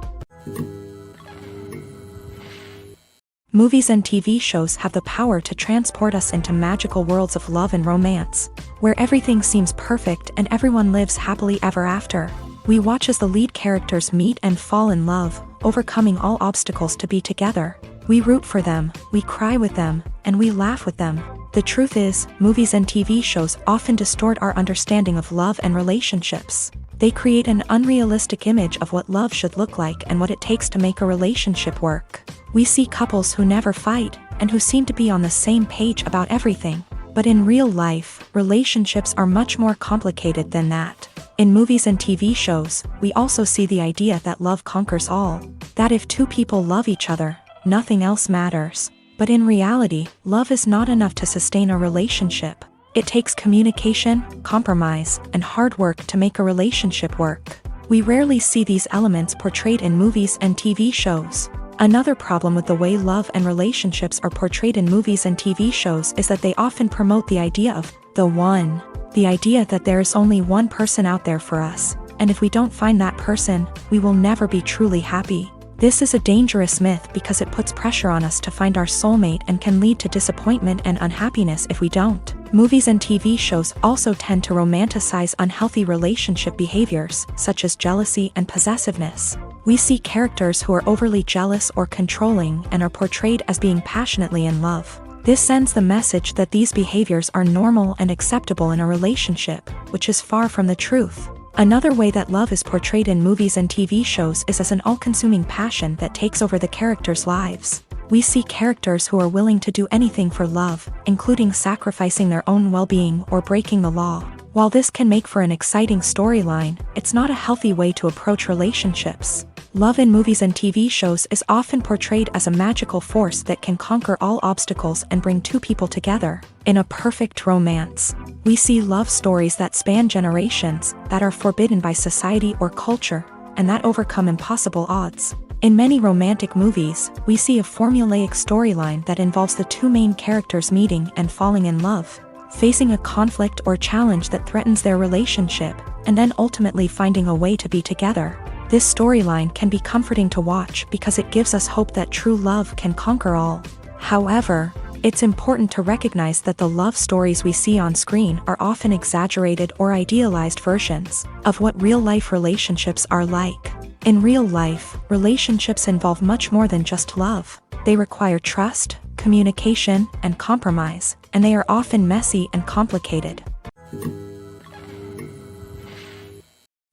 Movies and TV shows have the power to transport us into magical worlds of love and romance, where everything seems perfect and everyone lives happily ever after. We watch as the lead characters meet and fall in love, overcoming all obstacles to be together. We root for them, we cry with them, and we laugh with them. The truth is, movies and TV shows often distort our understanding of love and relationships. They create an unrealistic image of what love should look like and what it takes to make a relationship work. We see couples who never fight, and who seem to be on the same page about everything. But in real life, relationships are much more complicated than that. In movies and TV shows, we also see the idea that love conquers all. That if two people love each other, nothing else matters. But in reality, love is not enough to sustain a relationship. It takes communication, compromise, and hard work to make a relationship work. We rarely see these elements portrayed in movies and TV shows. Another problem with the way love and relationships are portrayed in movies and TV shows is that they often promote the idea of the one. The idea that there is only one person out there for us, and if we don't find that person, we will never be truly happy. This is a dangerous myth because it puts pressure on us to find our soulmate and can lead to disappointment and unhappiness if we don't. Movies and TV shows also tend to romanticize unhealthy relationship behaviors, such as jealousy and possessiveness. We see characters who are overly jealous or controlling and are portrayed as being passionately in love. This sends the message that these behaviors are normal and acceptable in a relationship, which is far from the truth. Another way that love is portrayed in movies and TV shows is as an all-consuming passion that takes over the characters' lives. We see characters who are willing to do anything for love, including sacrificing their own well-being or breaking the law. While this can make for an exciting storyline, it's not a healthy way to approach relationships. Love in movies and TV shows is often portrayed as a magical force that can conquer all obstacles and bring two people together. In a perfect romance, we see love stories that span generations, that are forbidden by society or culture, and that overcome impossible odds. In many romantic movies, we see a formulaic storyline that involves the two main characters meeting and falling in love, facing a conflict or challenge that threatens their relationship, and then ultimately finding a way to be together. This storyline can be comforting to watch because it gives us hope that true love can conquer all. However, it's important to recognize that the love stories we see on screen are often exaggerated or idealized versions of what real-life relationships are like. In real life, relationships involve much more than just love. They require trust, communication, and compromise, and they are often messy and complicated.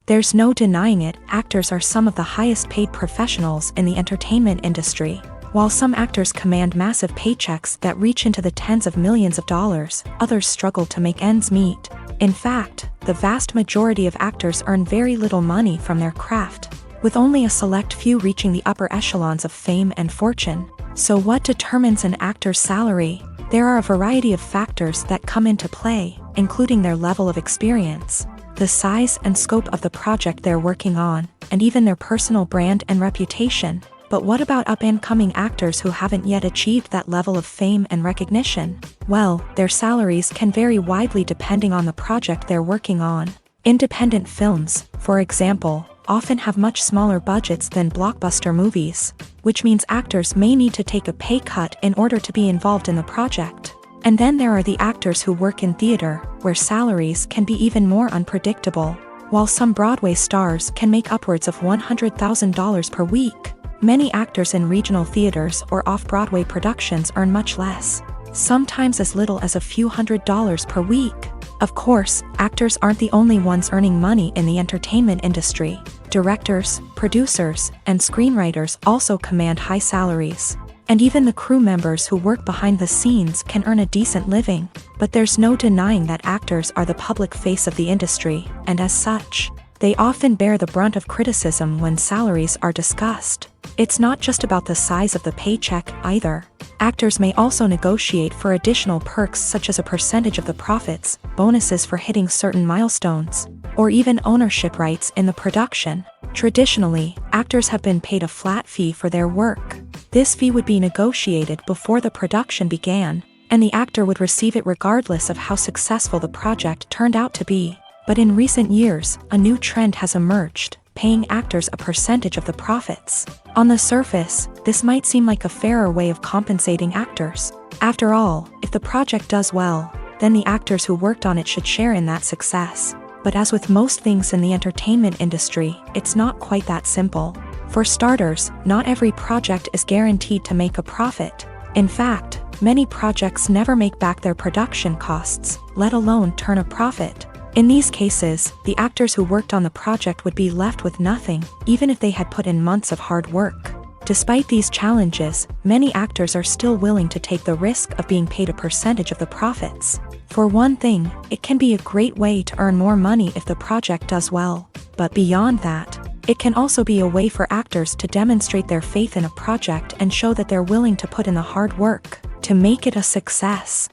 There's no denying it, actors are some of the highest paid professionals in the entertainment industry. While some actors command massive paychecks that reach into the tens of millions of dollars, others struggle to make ends meet. In fact, the vast majority of actors earn very little money from their craft, with only a select few reaching the upper echelons of fame and fortune. So what determines an actor's salary? There are a variety of factors that come into play, including their level of experience, the size and scope of the project they're working on, and even their personal brand and reputation. But what about up-and-coming actors who haven't yet achieved that level of fame and recognition? Well, their salaries can vary widely depending on the project they're working on. Independent films, for example, often have much smaller budgets than blockbuster movies, which means actors may need to take a pay cut in order to be involved in the project. And then there are the actors who work in theater, where salaries can be even more unpredictable. While some Broadway stars can make upwards of $100,000 per week, many actors in regional theaters or off-Broadway productions earn much less, sometimes as little as a few $100s per week. Of course, actors aren't the only ones earning money in the entertainment industry. Directors, producers, and screenwriters also command high salaries. And even the crew members who work behind the scenes can earn a decent living. But there's no denying that actors are the public face of the industry, and as such, they often bear the brunt of criticism when salaries are discussed. It's not just about the size of the paycheck, either. Actors may also negotiate for additional perks such as a percentage of the profits, bonuses for hitting certain milestones, or even ownership rights in the production. Traditionally, actors have been paid a flat fee for their work. This fee would be negotiated before the production began, and the actor would receive it regardless of how successful the project turned out to be. But in recent years, a new trend has emerged, paying actors a percentage of the profits. On the surface, this might seem like a fairer way of compensating actors. After all, if the project does well, then the actors who worked on it should share in that success. But as with most things in the entertainment industry, it's not quite that simple. For starters, not every project is guaranteed to make a profit. In fact, many projects never make back their production costs, let alone turn a profit. In these cases, the actors who worked on the project would be left with nothing, even if they had put in months of hard work. Despite these challenges, many actors are still willing to take the risk of being paid a percentage of the profits. For one thing, it can be a great way to earn more money if the project does well. But beyond that, it can also be a way for actors to demonstrate their faith in a project and show that they're willing to put in the hard work to make it a success.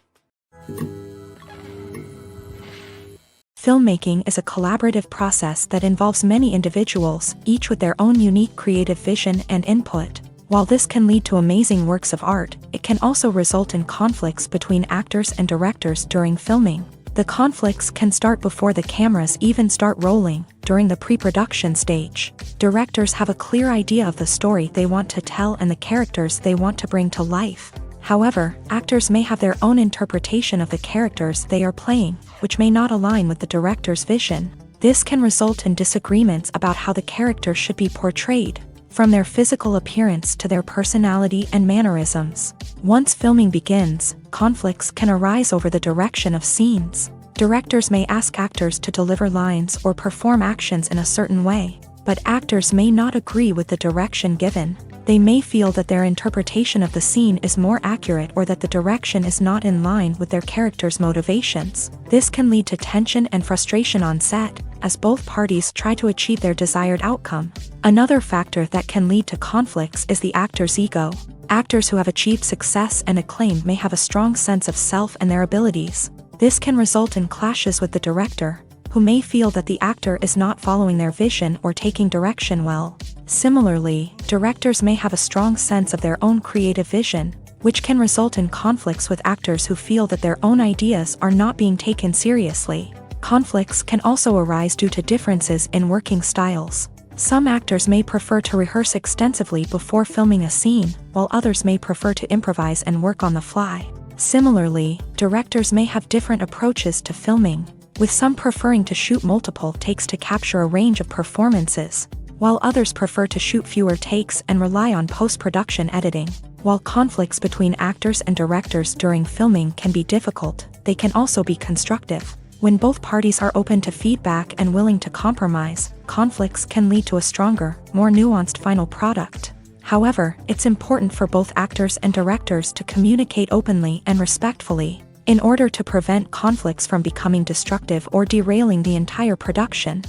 Filmmaking is a collaborative process that involves many individuals, each with their own unique creative vision and input. While this can lead to amazing works of art, it can also result in conflicts between actors and directors during filming. The conflicts can start before the cameras even start rolling, during the pre-production stage. Directors have a clear idea of the story they want to tell and the characters they want to bring to life. However, actors may have their own interpretation of the characters they are playing, which may not align with the director's vision. This can result in disagreements about how the character should be portrayed, from their physical appearance to their personality and mannerisms. Once filming begins, conflicts can arise over the direction of scenes. Directors may ask actors to deliver lines or perform actions in a certain way, but actors may not agree with the direction given. They may feel that their interpretation of the scene is more accurate or that the direction is not in line with their character's motivations. This can lead to tension and frustration on set, as both parties try to achieve their desired outcome. Another factor that can lead to conflicts is the actor's ego. Actors who have achieved success and acclaim may have a strong sense of self and their abilities. This can result in clashes with the director, who may feel that the actor is not following their vision or taking direction well. Similarly, directors may have a strong sense of their own creative vision, which can result in conflicts with actors who feel that their own ideas are not being taken seriously. Conflicts can also arise due to differences in working styles. Some actors may prefer to rehearse extensively before filming a scene, while others may prefer to improvise and work on the fly. Similarly, directors may have different approaches to filming, with some preferring to shoot multiple takes to capture a range of performances, while others prefer to shoot fewer takes and rely on post-production editing. While conflicts between actors and directors during filming can be difficult, they can also be constructive. When both parties are open to feedback and willing to compromise, conflicts can lead to a stronger, more nuanced final product. However, it's important for both actors and directors to communicate openly and respectfully, in order to prevent conflicts from becoming destructive or derailing the entire production.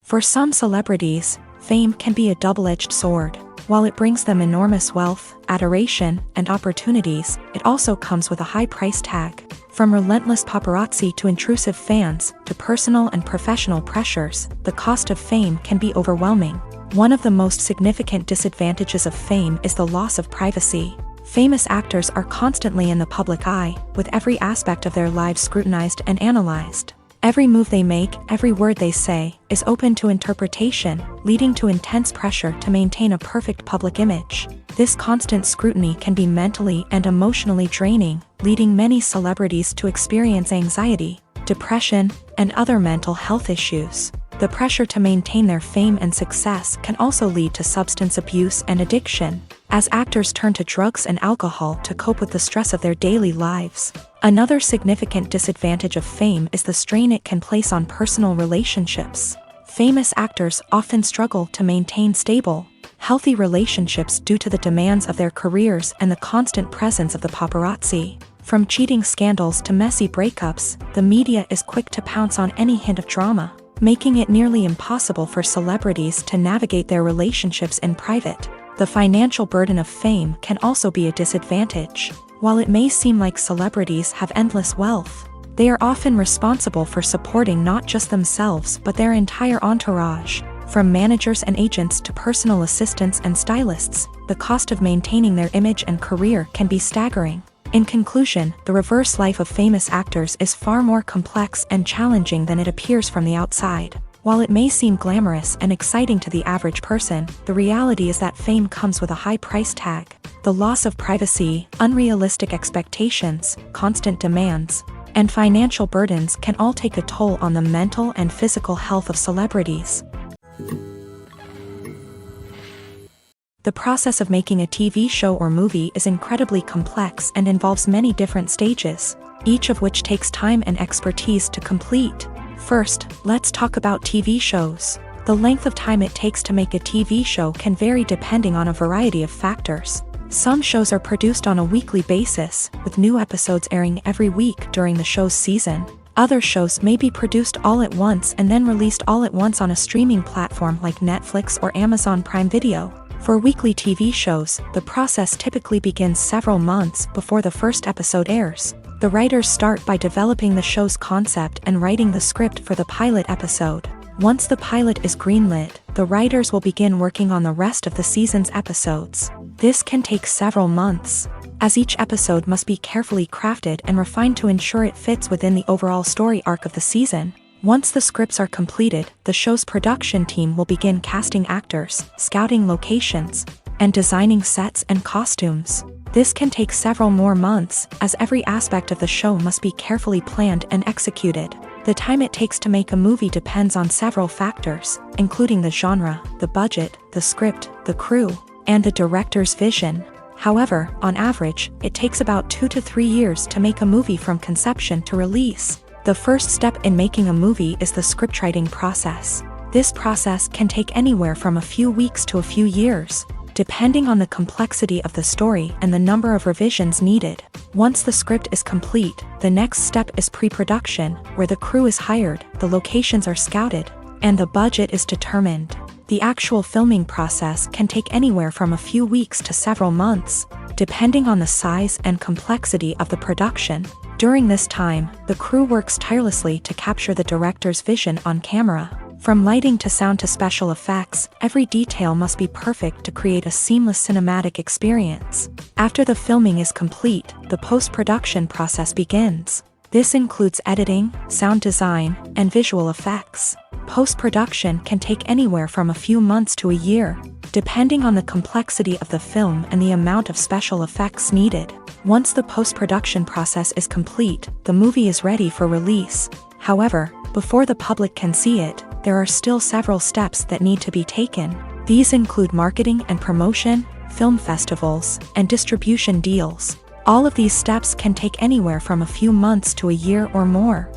For some celebrities, fame can be a double-edged sword. While it brings them enormous wealth, adoration, and opportunities, it also comes with a high price tag. From relentless paparazzi to intrusive fans, to personal and professional pressures, the cost of fame can be overwhelming. One of the most significant disadvantages of fame is the loss of privacy. Famous actors are constantly in the public eye, with every aspect of their lives scrutinized and analyzed. Every move they make, every word they say, is open to interpretation, leading to intense pressure to maintain a perfect public image. This constant scrutiny can be mentally and emotionally draining, leading many celebrities to experience anxiety, depression, and other mental health issues. The pressure to maintain their fame and success can also lead to substance abuse and addiction, as actors turn to drugs and alcohol to cope with the stress of their daily lives. Another significant disadvantage of fame is the strain it can place on personal relationships. Famous actors often struggle to maintain stable, healthy relationships due to the demands of their careers and the constant presence of the paparazzi. From cheating scandals to messy breakups, the media is quick to pounce on any hint of drama, making it nearly impossible for celebrities to navigate their relationships in private. The financial burden of fame can also be a disadvantage. While it may seem like celebrities have endless wealth, they are often responsible for supporting not just themselves but their entire entourage. From managers and agents to personal assistants and stylists, the cost of maintaining their image and career can be staggering. In conclusion, the reverse life of famous actors is far more complex and challenging than it appears from the outside. While it may seem glamorous and exciting to the average person, the reality is that fame comes with a high price tag. The loss of privacy, unrealistic expectations, constant demands, and financial burdens can all take a toll on the mental and physical health of celebrities. The process of making a TV show or movie is incredibly complex and involves many different stages, each of which takes time and expertise to complete. First, let's talk about TV shows. The length of time it takes to make a TV show can vary depending on a variety of factors. Some shows are produced on a weekly basis, with new episodes airing every week during the show's season. Other shows may be produced all at once and then released all at once on a streaming platform like Netflix or Amazon Prime Video. For weekly TV shows, the process typically begins several months before the first episode airs. The writers start by developing the show's concept and writing the script for the pilot episode. Once the pilot is greenlit, the writers will begin working on the rest of the season's episodes. This can take several months. as each episode must be carefully crafted and refined to ensure it fits within the overall story arc of the season. Once the scripts are completed, the show's production team will begin casting actors, scouting locations, and designing sets and costumes. This can take several more months, as every aspect of the show must be carefully planned and executed. The time it takes to make a movie depends on several factors, including the genre, the budget, the script, the crew, and the director's vision. However, on average, it takes about 2 to 3 years to make a movie from conception to release. The first step in making a movie is the scriptwriting process. This process can take anywhere from a few weeks to a few years, depending on the complexity of the story and the number of revisions needed. Once the script is complete, the next step is pre-production, where the crew is hired, the locations are scouted, and the budget is determined. The actual filming process can take anywhere from a few weeks to several months, depending on the size and complexity of the production. During this time, the crew works tirelessly to capture the director's vision on camera. From lighting to sound to special effects, every detail must be perfect to create a seamless cinematic experience. After the filming is complete, the post-production process begins. This includes editing, sound design, and visual effects. Post-production can take anywhere from a few months to a year, depending on the complexity of the film and the amount of special effects needed. Once the post-production process is complete, the movie is ready for release. However, before the public can see it, there are still several steps that need to be taken. These include marketing and promotion, film festivals, and distribution deals. All of these steps can take anywhere from a few months to a year or more.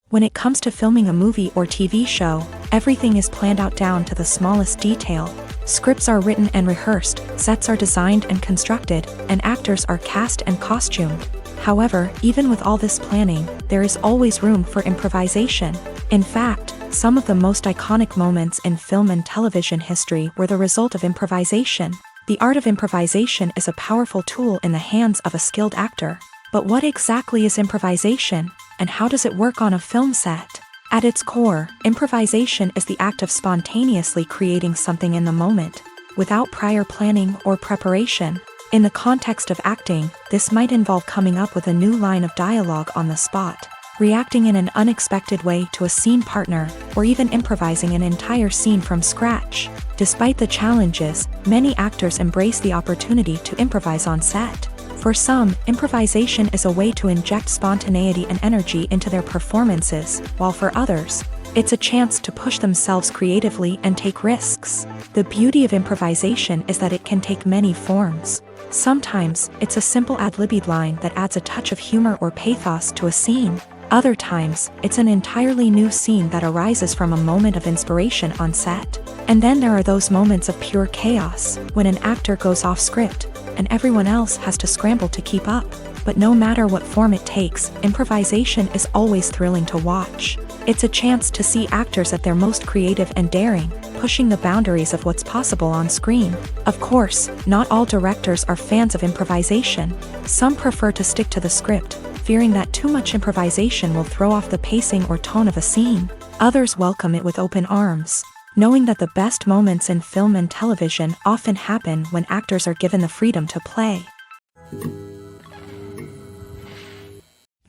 When it comes to filming a movie or TV show, everything is planned out down to the smallest detail. Scripts are written and rehearsed, sets are designed and constructed, and actors are cast and costumed. However, even with all this planning, there is always room for improvisation. In fact, some of the most iconic moments in film and television history were the result of improvisation. The art of improvisation is a powerful tool in the hands of a skilled actor. But what exactly is improvisation, and how does it work on a film set? At its core, improvisation is the act of spontaneously creating something in the moment, without prior planning or preparation. In the context of acting, this might involve coming up with a new line of dialogue on the spot, reacting in an unexpected way to a scene partner, or even improvising an entire scene from scratch. Despite the challenges, many actors embrace the opportunity to improvise on set. For some, improvisation is a way to inject spontaneity and energy into their performances, while for others, it's a chance to push themselves creatively and take risks. The beauty of improvisation is that it can take many forms. Sometimes, it's a simple ad-libbed line that adds a touch of humor or pathos to a scene. Other times, it's an entirely new scene that arises from a moment of inspiration on set. And then there are those moments of pure chaos, when an actor goes off script, and everyone else has to scramble to keep up. But no matter what form it takes, improvisation is always thrilling to watch. It's a chance to see actors at their most creative and daring, pushing the boundaries of what's possible on screen. Of course, not all directors are fans of improvisation. Some prefer to stick to the script, fearing that too much improvisation will throw off the pacing or tone of a scene. Others welcome it with open arms, knowing that the best moments in film and television often happen when actors are given the freedom to play.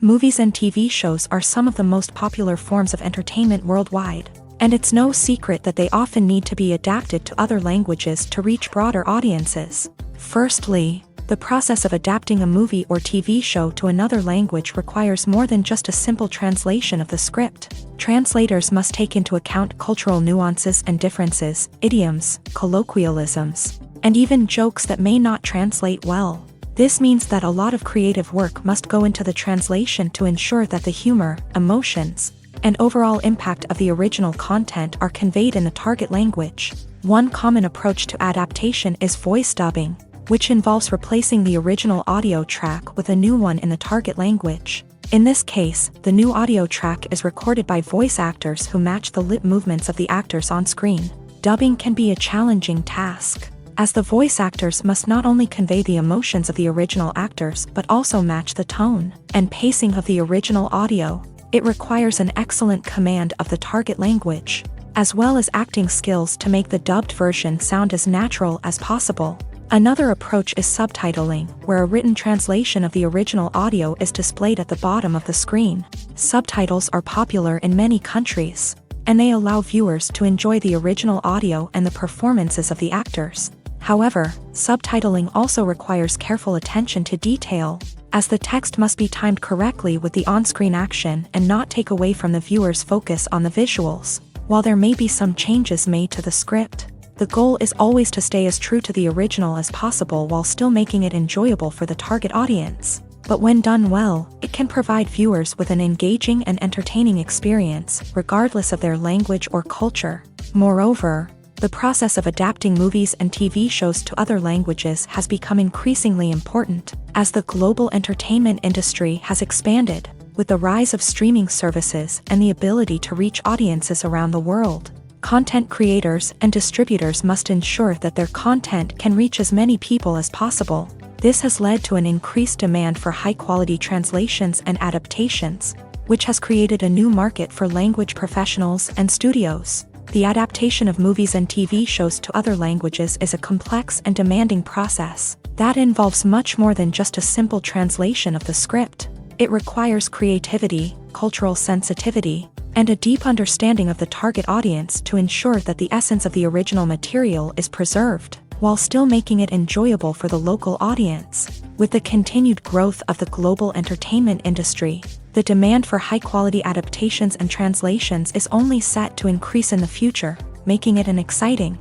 Movies and TV shows are some of the most popular forms of entertainment worldwide, and it's no secret that they often need to be adapted to other languages to reach broader audiences. Firstly, the process of adapting a movie or TV show to another language requires more than just a simple translation of the script. Translators must take into account cultural nuances and differences, idioms, colloquialisms, and even jokes that may not translate well. This means that a lot of creative work must go into the translation to ensure that the humor, emotions, and overall impact of the original content are conveyed in the target language. One common approach to adaptation is voice dubbing, which involves replacing the original audio track with a new one in the target language. In this case, the new audio track is recorded by voice actors who match the lip movements of the actors on screen. Dubbing can be a challenging task, as the voice actors must not only convey the emotions of the original actors but also match the tone and pacing of the original audio. It requires an excellent command of the target language. as well as acting skills to make the dubbed version sound as natural as possible. Another approach is subtitling, where a written translation of the original audio is displayed at the bottom of the screen. Subtitles are popular in many countries, and they allow viewers to enjoy the original audio and the performances of the actors. However, subtitling also requires careful attention to detail, as the text must be timed correctly with the on-screen action and not take away from the viewer's focus on the visuals. While there may be some changes made to the script, the goal is always to stay as true to the original as possible while still making it enjoyable for the target audience. But when done well, it can provide viewers with an engaging and entertaining experience, regardless of their language or culture. Moreover, the process of adapting movies and TV shows to other languages has become increasingly important, as the global entertainment industry has expanded, with the rise of streaming services and the ability to reach audiences around the world. Content creators and distributors must ensure that their content can reach as many people as possible. This has led to an increased demand for high-quality translations and adaptations, which has created a new market for language professionals and studios. The adaptation of movies and TV shows to other languages is a complex and demanding process that involves much more than just a simple translation of the script. It requires creativity, cultural sensitivity, and a deep understanding of the target audience to ensure that the essence of the original material is preserved, while still making it enjoyable for the local audience. With the continued growth of the global entertainment industry, the demand for high-quality adaptations and translations is only set to increase in the future, making it an exciting.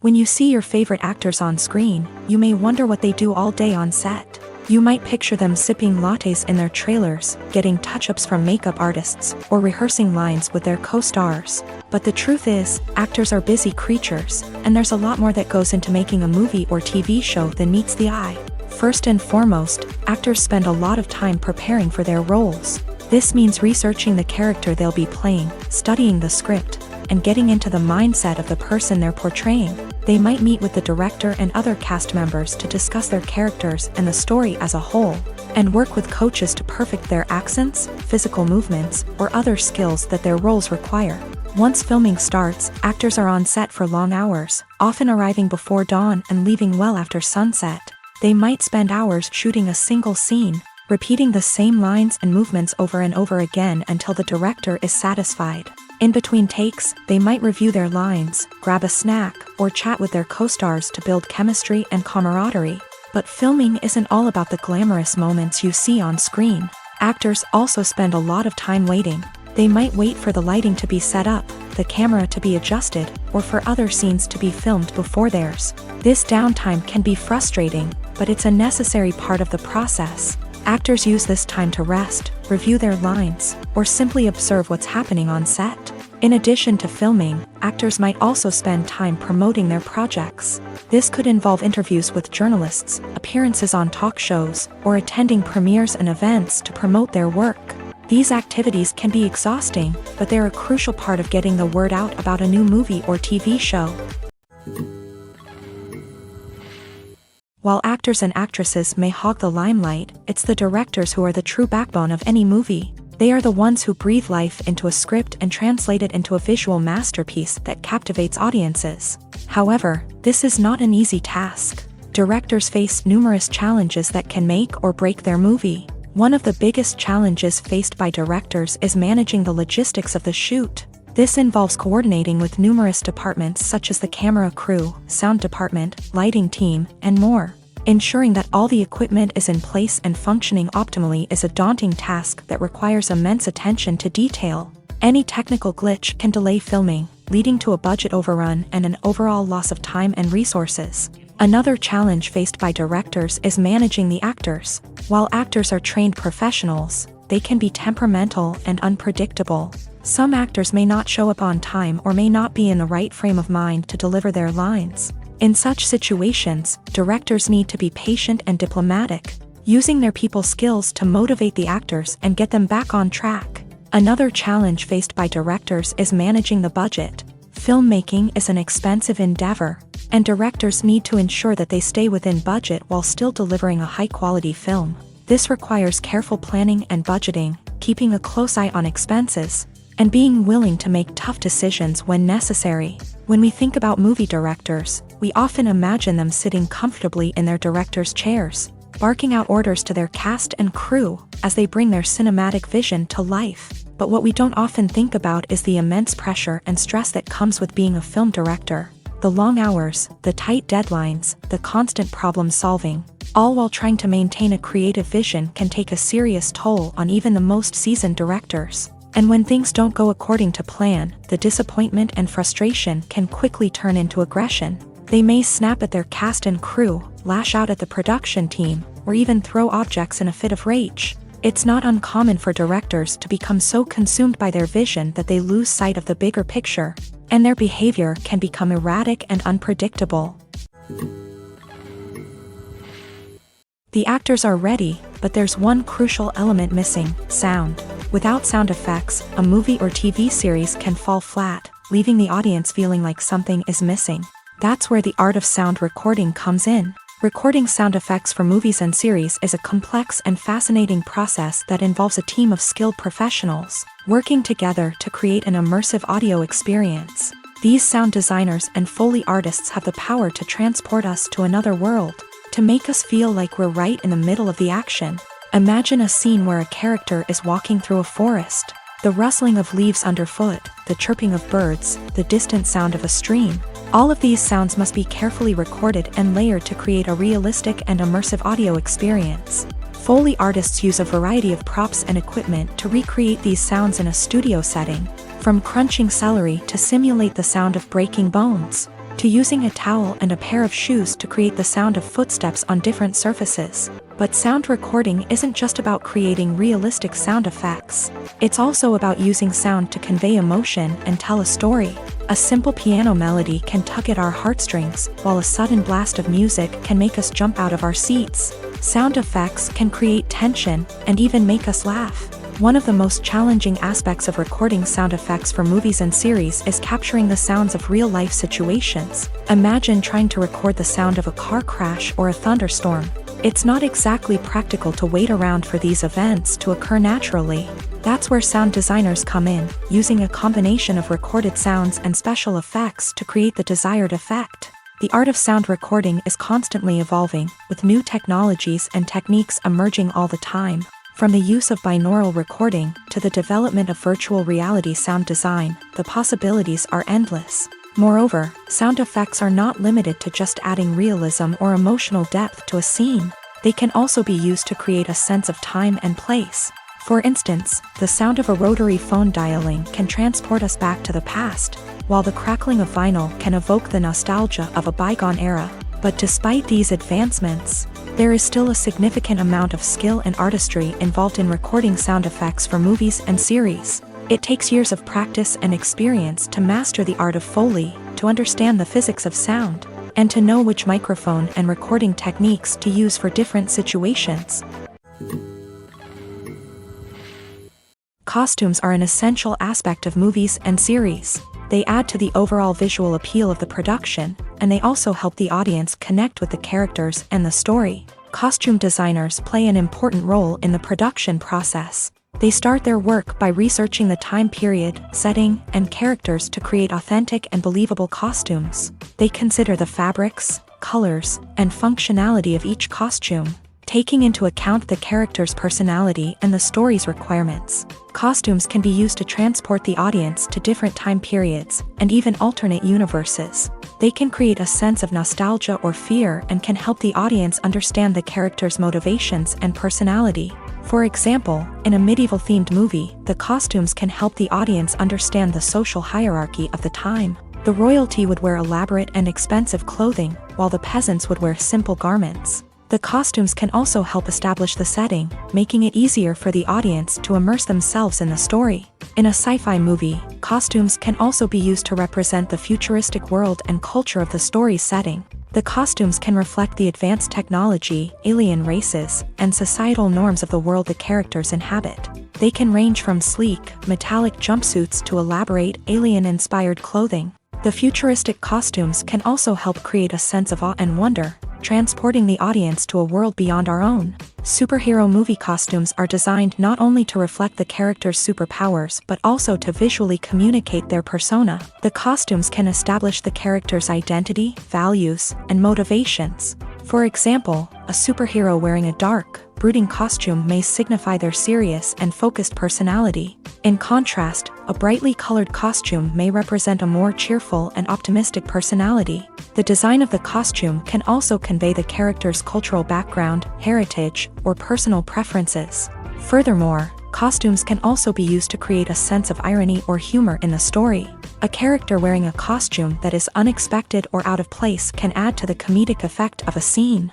When you see your favorite actors on screen, you may wonder what they do all day on set. You might picture them sipping lattes in their trailers, getting touch-ups from makeup artists, or rehearsing lines with their co-stars. But the truth is, actors are busy creatures, and there's a lot more that goes into making a movie or TV show than meets the eye. First and foremost, actors spend a lot of time preparing for their roles. This means researching the character they'll be playing, studying the script, and getting into the mindset of the person they're portraying. They might meet with the director and other cast members to discuss their characters and the story as a whole, and work with coaches to perfect their accents, physical movements, or other skills that their roles require. Once filming starts, actors are on set for long hours, often arriving before dawn and leaving well after sunset. They might spend hours shooting a single scene, repeating the same lines and movements over and over again until the director is satisfied. In between takes, they might review their lines, grab a snack, or chat with their co-stars to build chemistry and camaraderie. But filming isn't all about the glamorous moments you see on screen. Actors also spend a lot of time waiting. They might wait for the lighting to be set up, the camera to be adjusted, or for other scenes to be filmed before theirs. This downtime can be frustrating, but it's a necessary part of the process. Actors use this time to rest, review their lines, or simply observe what's happening on set. In addition to filming, actors might also spend time promoting their projects. This could involve interviews with journalists, appearances on talk shows, or attending premieres and events to promote their work. These activities can be exhausting, but they're a crucial part of getting the word out about a new movie or TV show. While actors and actresses may hog the limelight, it's the directors who are the true backbone of any movie. They are the ones who breathe life into a script and translate it into a visual masterpiece that captivates audiences. However, this is not an easy task. Directors face numerous challenges that can make or break their movie. One of the biggest challenges faced by directors is managing the logistics of the shoot. This involves coordinating with numerous departments such as the camera crew, sound department, lighting team, and more. Ensuring that all the equipment is in place and functioning optimally is a daunting task that requires immense attention to detail. Any technical glitch can delay filming, leading to a budget overrun and an overall loss of time and resources. Another challenge faced by directors is managing the actors. While actors are trained professionals, they can be temperamental and unpredictable. Some actors may not show up on time or may not be in the right frame of mind to deliver their lines. In such situations, directors need to be patient and diplomatic, using their people skills to motivate the actors and get them back on track. Another challenge faced by directors is managing the budget. Filmmaking is an expensive endeavor, and directors need to ensure that they stay within budget while still delivering a high-quality film. This requires careful planning and budgeting, keeping a close eye on expenses, and being willing to make tough decisions when necessary. When we think about movie directors, we often imagine them sitting comfortably in their director's chairs, barking out orders to their cast and crew as they bring their cinematic vision to life. But what we don't often think about is the immense pressure and stress that comes with being a film director. The long hours, the tight deadlines, the constant problem solving, all while trying to maintain a creative vision can take a serious toll on even the most seasoned directors. And when things don't go according to plan, the disappointment and frustration can quickly turn into aggression. They may snap at their cast and crew, lash out at the production team, or even throw objects in a fit of rage. It's not uncommon for directors to become so consumed by their vision that they lose sight of the bigger picture, and their behavior can become erratic and unpredictable. The actors are ready, but there's one crucial element missing: sound. Without sound effects, a movie or TV series can fall flat, leaving the audience feeling like something is missing. That's where the art of sound recording comes in. Recording sound effects for movies and series is a complex and fascinating process that involves a team of skilled professionals working together to create an immersive audio experience. These sound designers and Foley artists have the power to transport us to another world, to make us feel like we're right in the middle of the action. Imagine a scene where a character is walking through a forest. The rustling of leaves underfoot, the chirping of birds, the distant sound of a stream. All of these sounds must be carefully recorded and layered to create a realistic and immersive audio experience. Foley artists use a variety of props and equipment to recreate these sounds in a studio setting, from crunching celery to simulate the sound of breaking bones, to using a towel and a pair of shoes to create the sound of footsteps on different surfaces. But sound recording isn't just about creating realistic sound effects. It's also about using sound to convey emotion and tell a story. A simple piano melody can tug at our heartstrings, while a sudden blast of music can make us jump out of our seats. Sound effects can create tension and even make us laugh. One of the most challenging aspects of recording sound effects for movies and series is capturing the sounds of real-life situations. Imagine trying to record the sound of a car crash or a thunderstorm. It's not exactly practical to wait around for these events to occur naturally. That's where sound designers come in, using a combination of recorded sounds and special effects to create the desired effect. The art of sound recording is constantly evolving, with new technologies and techniques emerging all the time. From the use of binaural recording to the development of virtual reality sound design, the possibilities are endless. Moreover, sound effects are not limited to just adding realism or emotional depth to a scene. They can also be used to create a sense of time and place. For instance, the sound of a rotary phone dialing can transport us back to the past, while the crackling of vinyl can evoke the nostalgia of a bygone era. But despite these advancements, there is still a significant amount of skill and artistry involved in recording sound effects for movies and series. It takes years of practice and experience to master the art of Foley, to understand the physics of sound, and to know which microphone and recording techniques to use for different situations. Costumes are an essential aspect of movies and series. They add to the overall visual appeal of the production, and they also help the audience connect with the characters and the story. Costume designers play an important role in the production process. They start their work by researching the time period, setting, and characters to create authentic and believable costumes. They consider the fabrics, colors, and functionality of each costume, taking into account the character's personality and the story's requirements. Costumes can be used to transport the audience to different time periods and even alternate universes. They can create a sense of nostalgia or fear and can help the audience understand the character's motivations and personality. For example, in a medieval-themed movie, the costumes can help the audience understand the social hierarchy of the time. The royalty would wear elaborate and expensive clothing, while the peasants would wear simple garments. The costumes can also help establish the setting, making it easier for the audience to immerse themselves in the story. In a sci-fi movie, costumes can also be used to represent the futuristic world and culture of the story's setting. The costumes can reflect the advanced technology, alien races, and societal norms of the world the characters inhabit. They can range from sleek, metallic jumpsuits to elaborate, alien-inspired clothing. The futuristic costumes can also help create a sense of awe and wonder, transporting the audience to a world beyond our own. Superhero movie costumes are designed not only to reflect the character's superpowers but also to visually communicate their persona. The costumes can establish the character's identity, values, and motivations. For example, a superhero wearing a dark, brooding costume may signify their serious and focused personality. In contrast, a brightly colored costume may represent a more cheerful and optimistic personality. The design of the costume can also convey the character's cultural background, heritage, or personal preferences. Furthermore, costumes can also be used to create a sense of irony or humor in the story. A character wearing a costume that is unexpected or out of place can add to the comedic effect of a scene.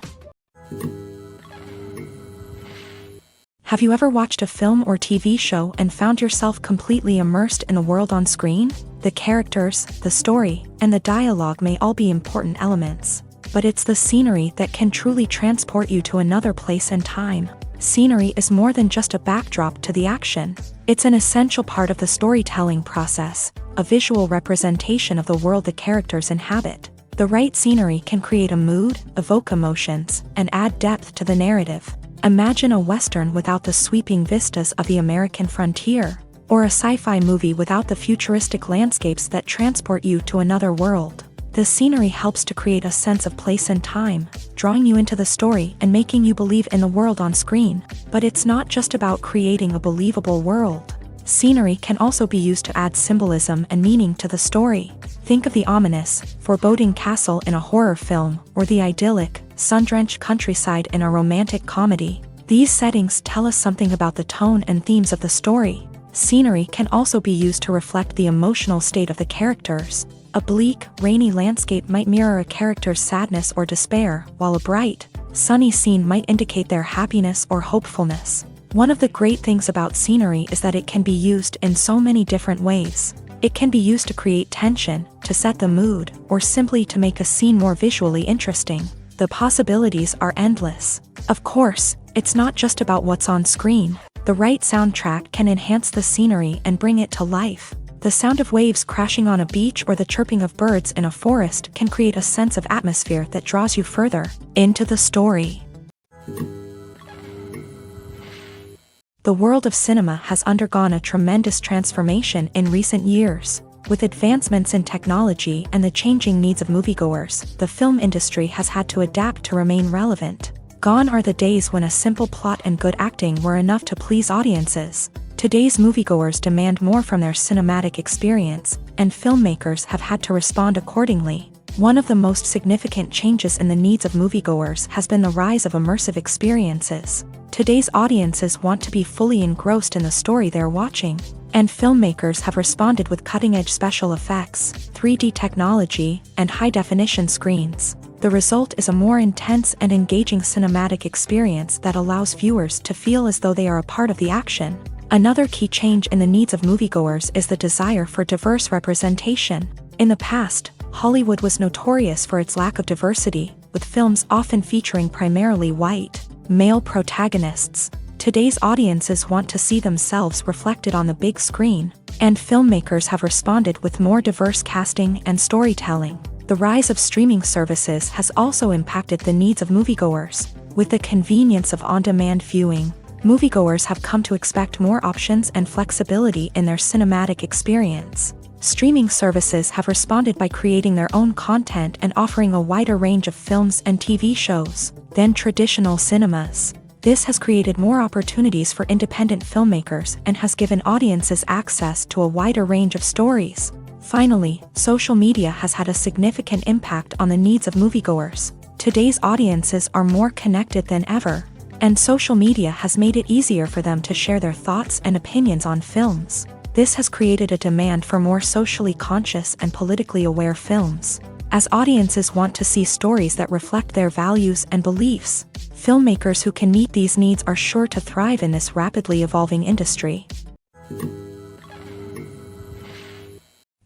Have you ever watched a film or TV show and found yourself completely immersed in the world on screen? The characters, the story, and the dialogue may all be important elements, but it's the scenery that can truly transport you to another place and time. Scenery is more than just a backdrop to the action. It's an essential part of the storytelling process, a visual representation of the world the characters inhabit. The right scenery can create a mood, evoke emotions, and add depth to the narrative. Imagine a Western without the sweeping vistas of the American frontier, or a sci-fi movie without the futuristic landscapes that transport you to another world. The scenery helps to create a sense of place and time, drawing you into the story and making you believe in the world on screen. But it's not just about creating a believable world. Scenery can also be used to add symbolism and meaning to the story. Think of the ominous, foreboding castle in a horror film, or the idyllic, sun-drenched countryside in a romantic comedy. These settings tell us something about the tone and themes of the story. Scenery can also be used to reflect the emotional state of the characters. A bleak, rainy landscape might mirror a character's sadness or despair, while a bright, sunny scene might indicate their happiness or hopefulness. One of the great things about scenery is that it can be used in so many different ways. It can be used to create tension, to set the mood, or simply to make a scene more visually interesting. The possibilities are endless. Of course, it's not just about what's on screen. The right soundtrack can enhance the scenery and bring it to life. The sound of waves crashing on a beach or the chirping of birds in a forest can create a sense of atmosphere that draws you further into the story. The world of cinema has undergone a tremendous transformation in recent years. With advancements in technology and the changing needs of moviegoers, the film industry has had to adapt to remain relevant. Gone are the days when a simple plot and good acting were enough to please audiences. Today's moviegoers demand more from their cinematic experience, and filmmakers have had to respond accordingly. One of the most significant changes in the needs of moviegoers has been the rise of immersive experiences. Today's audiences want to be fully engrossed in the story they're watching, and filmmakers have responded with cutting-edge special effects, 3D technology, and high-definition screens. The result is a more intense and engaging cinematic experience that allows viewers to feel as though they are a part of the action. Another key change in the needs of moviegoers is the desire for diverse representation. In the past, Hollywood was notorious for its lack of diversity, with films often featuring primarily white, male protagonists. Today's audiences want to see themselves reflected on the big screen, and filmmakers have responded with more diverse casting and storytelling. The rise of streaming services has also impacted the needs of moviegoers. With the convenience of on-demand viewing, moviegoers have come to expect more options and flexibility in their cinematic experience. Streaming services have responded by creating their own content and offering a wider range of films and TV shows than traditional cinemas. This has created more opportunities for independent filmmakers and has given audiences access to a wider range of stories. Finally, social media has had a significant impact on the needs of moviegoers. Today's audiences are more connected than ever, and social media has made it easier for them to share their thoughts and opinions on films. This has created a demand for more socially conscious and politically aware films. As audiences want to see stories that reflect their values and beliefs, filmmakers who can meet these needs are sure to thrive in this rapidly evolving industry.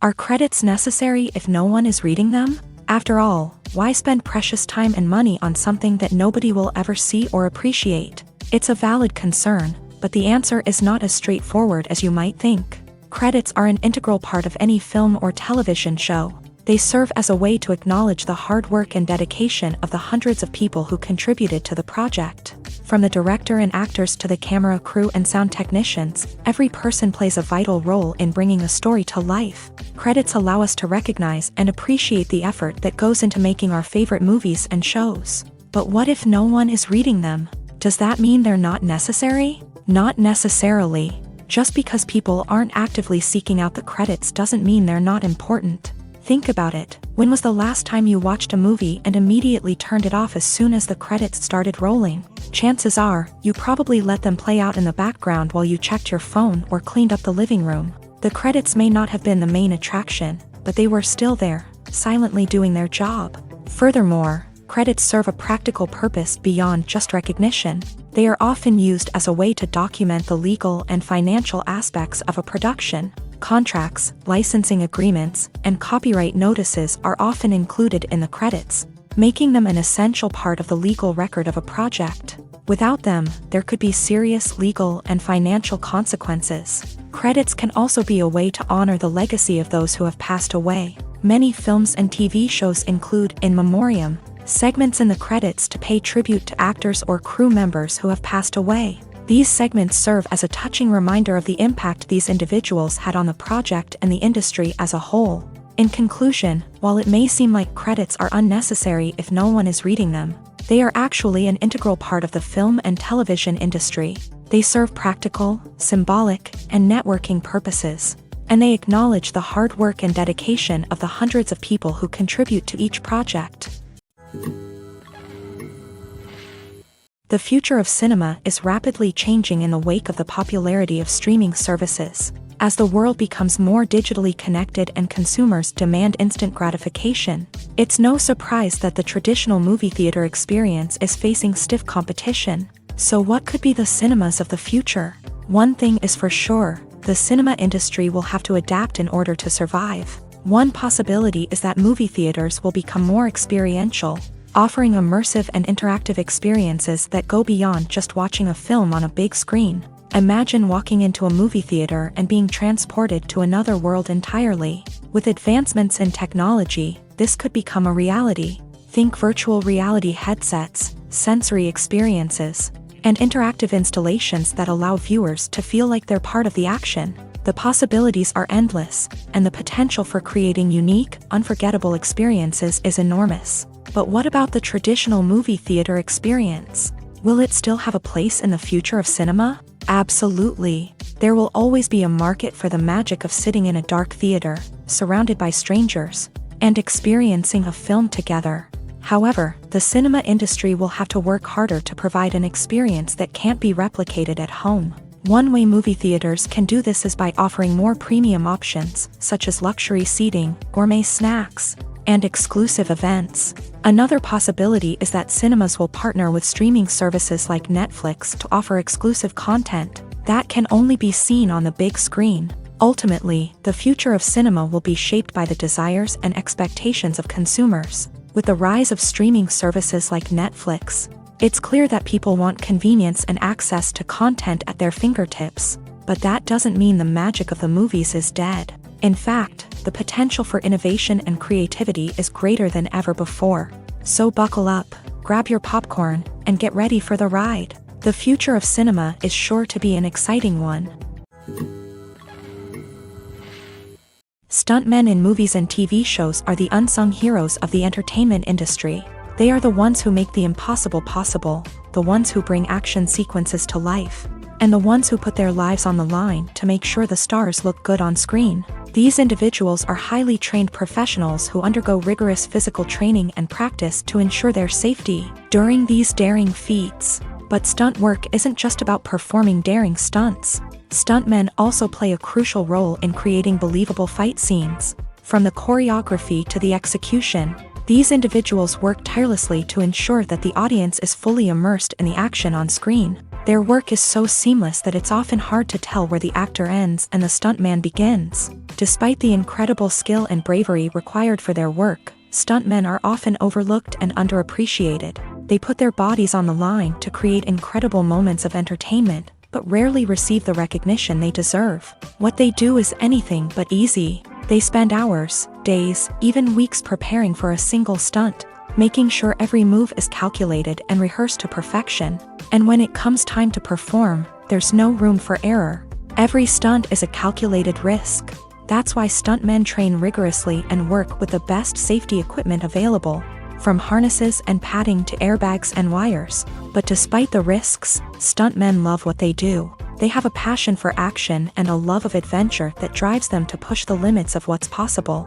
Are credits necessary if no one is reading them? After all, why spend precious time and money on something that nobody will ever see or appreciate? It's a valid concern, but the answer is not as straightforward as you might think. Credits are an integral part of any film or television show. They serve as a way to acknowledge the hard work and dedication of the hundreds of people who contributed to the project. From the director and actors to the camera crew and sound technicians, every person plays a vital role in bringing a story to life. Credits allow us to recognize and appreciate the effort that goes into making our favorite movies and shows. But what if no one is reading them? Does that mean they're not necessary? Not necessarily. Just because people aren't actively seeking out the credits doesn't mean they're not important. Think about it. When was the last time you watched a movie and immediately turned it off as soon as the credits started rolling? Chances are, you probably let them play out in the background while you checked your phone or cleaned up the living room. The credits may not have been the main attraction, but they were still there, silently doing their job. Furthermore, credits serve a practical purpose beyond just recognition. They are often used as a way to document the legal and financial aspects of a production. Contracts, licensing agreements, and copyright notices are often included in the credits, making them an essential part of the legal record of a project. Without them, there could be serious legal and financial consequences. Credits can also be a way to honor the legacy of those who have passed away. Many films and TV shows include in memoriam segments in the credits to pay tribute to actors or crew members who have passed away. These segments serve as a touching reminder of the impact these individuals had on the project and the industry as a whole. In conclusion, while it may seem like credits are unnecessary if no one is reading them, they are actually an integral part of the film and television industry. They serve practical, symbolic, and networking purposes, and they acknowledge the hard work and dedication of the hundreds of people who contribute to each project. The future of cinema is rapidly changing in the wake of the popularity of streaming services. As the world becomes more digitally connected and consumers demand instant gratification, it's no surprise that the traditional movie theater experience is facing stiff competition. So what could be the cinemas of the future? One thing is for sure, the cinema industry will have to adapt in order to survive. One possibility is that movie theaters will become more experiential, offering immersive and interactive experiences that go beyond just watching a film on a big screen. Imagine walking into a movie theater and being transported to another world entirely. With advancements in technology, this could become a reality. Think virtual reality headsets, sensory experiences, and interactive installations that allow viewers to feel like they're part of the action. The possibilities are endless, and the potential for creating unique, unforgettable experiences is enormous. But what about the traditional movie theater experience? Will it still have a place in the future of cinema? Absolutely. There will always be a market for the magic of sitting in a dark theater, surrounded by strangers, and experiencing a film together. However, the cinema industry will have to work harder to provide an experience that can't be replicated at home. One way movie theaters can do this is by offering more premium options, such as luxury seating, gourmet snacks, and exclusive events. Another possibility is that cinemas will partner with streaming services like Netflix to offer exclusive content that can only be seen on the big screen. Ultimately, the future of cinema will be shaped by the desires and expectations of consumers. With the rise of streaming services like Netflix, it's clear that people want convenience and access to content at their fingertips. But that doesn't mean the magic of the movies is dead. In fact, the potential for innovation and creativity is greater than ever before. So buckle up, grab your popcorn, and get ready for the ride. The future of cinema is sure to be an exciting one. Stuntmen in movies and TV shows are the unsung heroes of the entertainment industry. They are the ones who make the impossible possible, the ones who bring action sequences to life, and the ones who put their lives on the line to make sure the stars look good on screen. These individuals are highly trained professionals who undergo rigorous physical training and practice to ensure their safety during these daring feats. But stunt work isn't just about performing daring stunts. Stuntmen also play a crucial role in creating believable fight scenes. From the choreography to the execution, these individuals work tirelessly to ensure that the audience is fully immersed in the action on screen. Their work is so seamless that it's often hard to tell where the actor ends and the stuntman begins. Despite the incredible skill and bravery required for their work, stuntmen are often overlooked and underappreciated. They put their bodies on the line to create incredible moments of entertainment, but rarely receive the recognition they deserve. What they do is anything but easy. They spend hours, days, even weeks preparing for a single stunt, making sure every move is calculated and rehearsed to perfection. And when it comes time to perform, there's no room for error. Every stunt is a calculated risk. That's why stuntmen train rigorously and work with the best safety equipment available, from harnesses and padding to airbags and wires. But despite the risks, stuntmen love what they do. They have a passion for action and a love of adventure that drives them to push the limits of what's possible.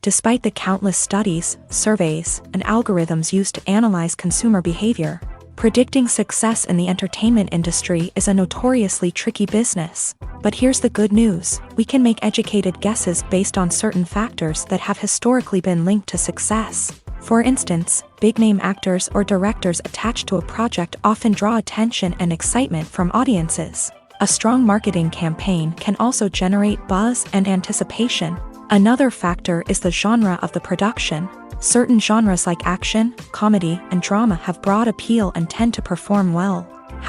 Despite the countless studies, surveys, and algorithms used to analyze consumer behavior, predicting success in the entertainment industry is a notoriously tricky business. But here's the good news: we can make educated guesses based on certain factors that have historically been linked to success. For instance, big-name actors or directors attached to a project often draw attention and excitement from audiences. A strong marketing campaign can also generate buzz and anticipation. Another factor is the genre of the production. Certain genres like action, comedy, and drama have broad appeal and tend to perform well.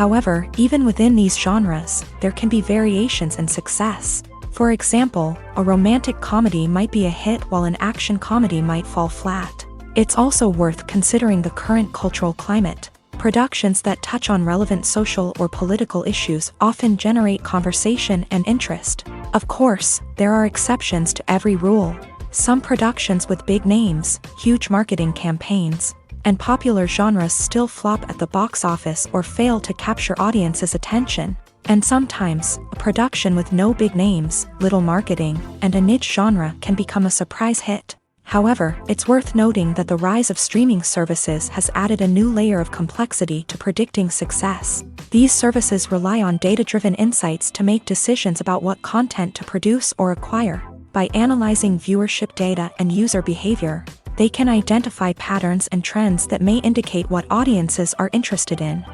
However, even within these genres, there can be variations in success. For example, a romantic comedy might be a hit while an action comedy might fall flat. It's also worth considering the current cultural climate. Productions that touch on relevant social or political issues often generate conversation and interest. Of course, there are exceptions to every rule. Some productions with big names, huge marketing campaigns, and popular genres still flop at the box office or fail to capture audiences' attention. And sometimes, a production with no big names, little marketing, and a niche genre can become a surprise hit. However, it's worth noting that the rise of streaming services has added a new layer of complexity to predicting success. These services rely on data-driven insights to make decisions about what content to produce or acquire. By analyzing viewership data and user behavior, they can identify patterns and trends that may indicate what audiences are interested in.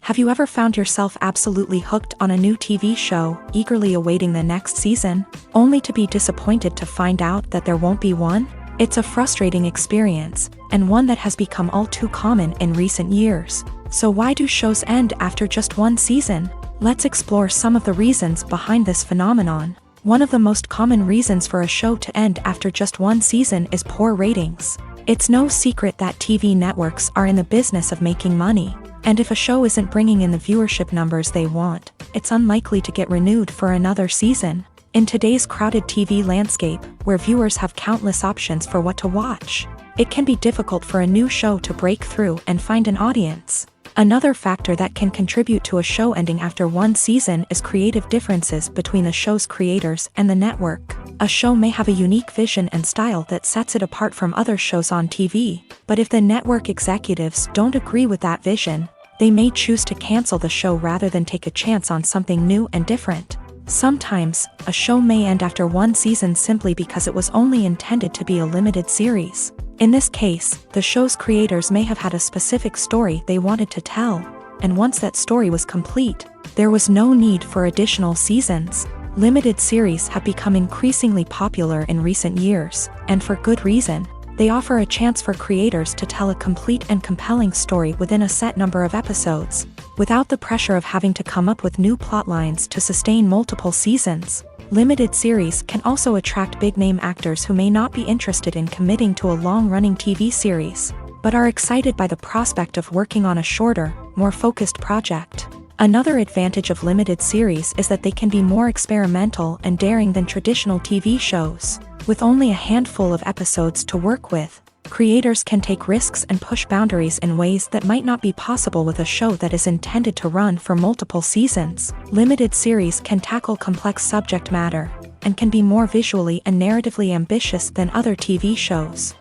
Have you ever found yourself absolutely hooked on a new TV show, eagerly awaiting the next season, only to be disappointed to find out that there won't be one? It's a frustrating experience, and one that has become all too common in recent years. So why do shows end after just one season? Let's explore some of the reasons behind this phenomenon. One of the most common reasons for a show to end after just one season is poor ratings. It's no secret that TV networks are in the business of making money. And if a show isn't bringing in the viewership numbers they want, it's unlikely to get renewed for another season. In today's crowded TV landscape, where viewers have countless options for what to watch, it can be difficult for a new show to break through and find an audience. Another factor that can contribute to a show ending after one season is creative differences between the show's creators and the network. A show may have a unique vision and style that sets it apart from other shows on TV, but if the network executives don't agree with that vision, they may choose to cancel the show rather than take a chance on something new and different. Sometimes, a show may end after one season simply because it was only intended to be a limited series. In this case, the show's creators may have had a specific story they wanted to tell, and once that story was complete, there was no need for additional seasons. Limited series have become increasingly popular in recent years, and for good reason. They offer a chance for creators to tell a complete and compelling story within a set number of episodes, without the pressure of having to come up with new plotlines to sustain multiple seasons. Limited series can also attract big-name actors who may not be interested in committing to a long-running TV series, but are excited by the prospect of working on a shorter, more focused project. Another advantage of limited series is that they can be more experimental and daring than traditional TV shows. With only a handful of episodes to work with, creators can take risks and push boundaries in ways that might not be possible with a show that is intended to run for multiple seasons. Limited series can tackle complex subject matter, and can be more visually and narratively ambitious than other TV shows.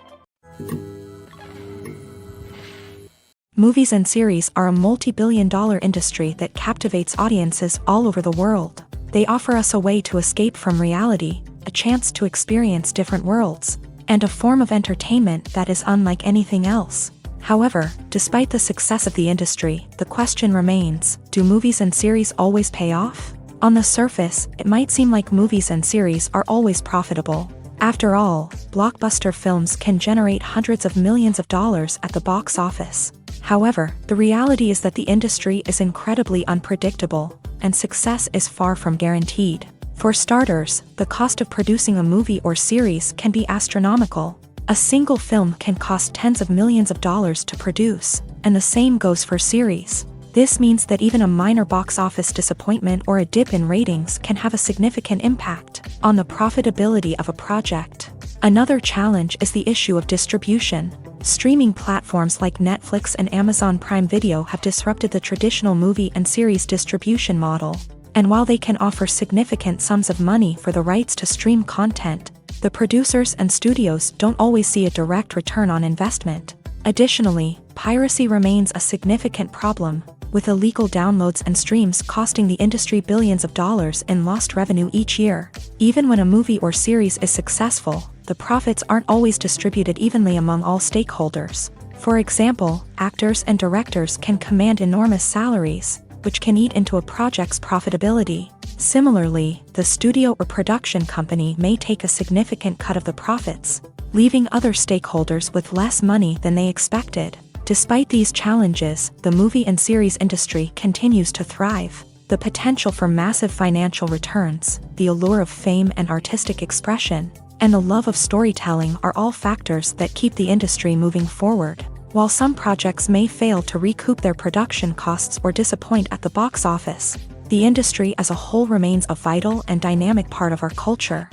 Movies and series are a multi-billion-dollar industry that captivates audiences all over the world. They offer us a way to escape from reality, a chance to experience different worlds, and a form of entertainment that is unlike anything else. However, despite the success of the industry, the question remains, do movies and series always pay off? On the surface, it might seem like movies and series are always profitable. After all, blockbuster films can generate hundreds of millions of dollars at the box office. However, the reality is that the industry is incredibly unpredictable, and success is far from guaranteed. For starters, the cost of producing a movie or series can be astronomical. A single film can cost tens of millions of dollars to produce, and the same goes for series. This means that even a minor box office disappointment or a dip in ratings can have a significant impact on the profitability of a project. Another challenge is the issue of distribution. Streaming platforms like Netflix and Amazon Prime Video have disrupted the traditional movie and series distribution model. And while they can offer significant sums of money for the rights to stream content, the producers and studios don't always see a direct return on investment. Additionally, piracy remains a significant problem, with illegal downloads and streams costing the industry billions of dollars in lost revenue each year. Even when a movie or series is successful, the profits aren't always distributed evenly among all stakeholders. For example, actors and directors can command enormous salaries, which can eat into a project's profitability. Similarly, the studio or production company may take a significant cut of the profits, leaving other stakeholders with less money than they expected. Despite these challenges, the movie and series industry continues to thrive. The potential for massive financial returns, the allure of fame and artistic expression, and the love of storytelling are all factors that keep the industry moving forward. While some projects may fail to recoup their production costs or disappoint at the box office, the industry as a whole remains a vital and dynamic part of our culture.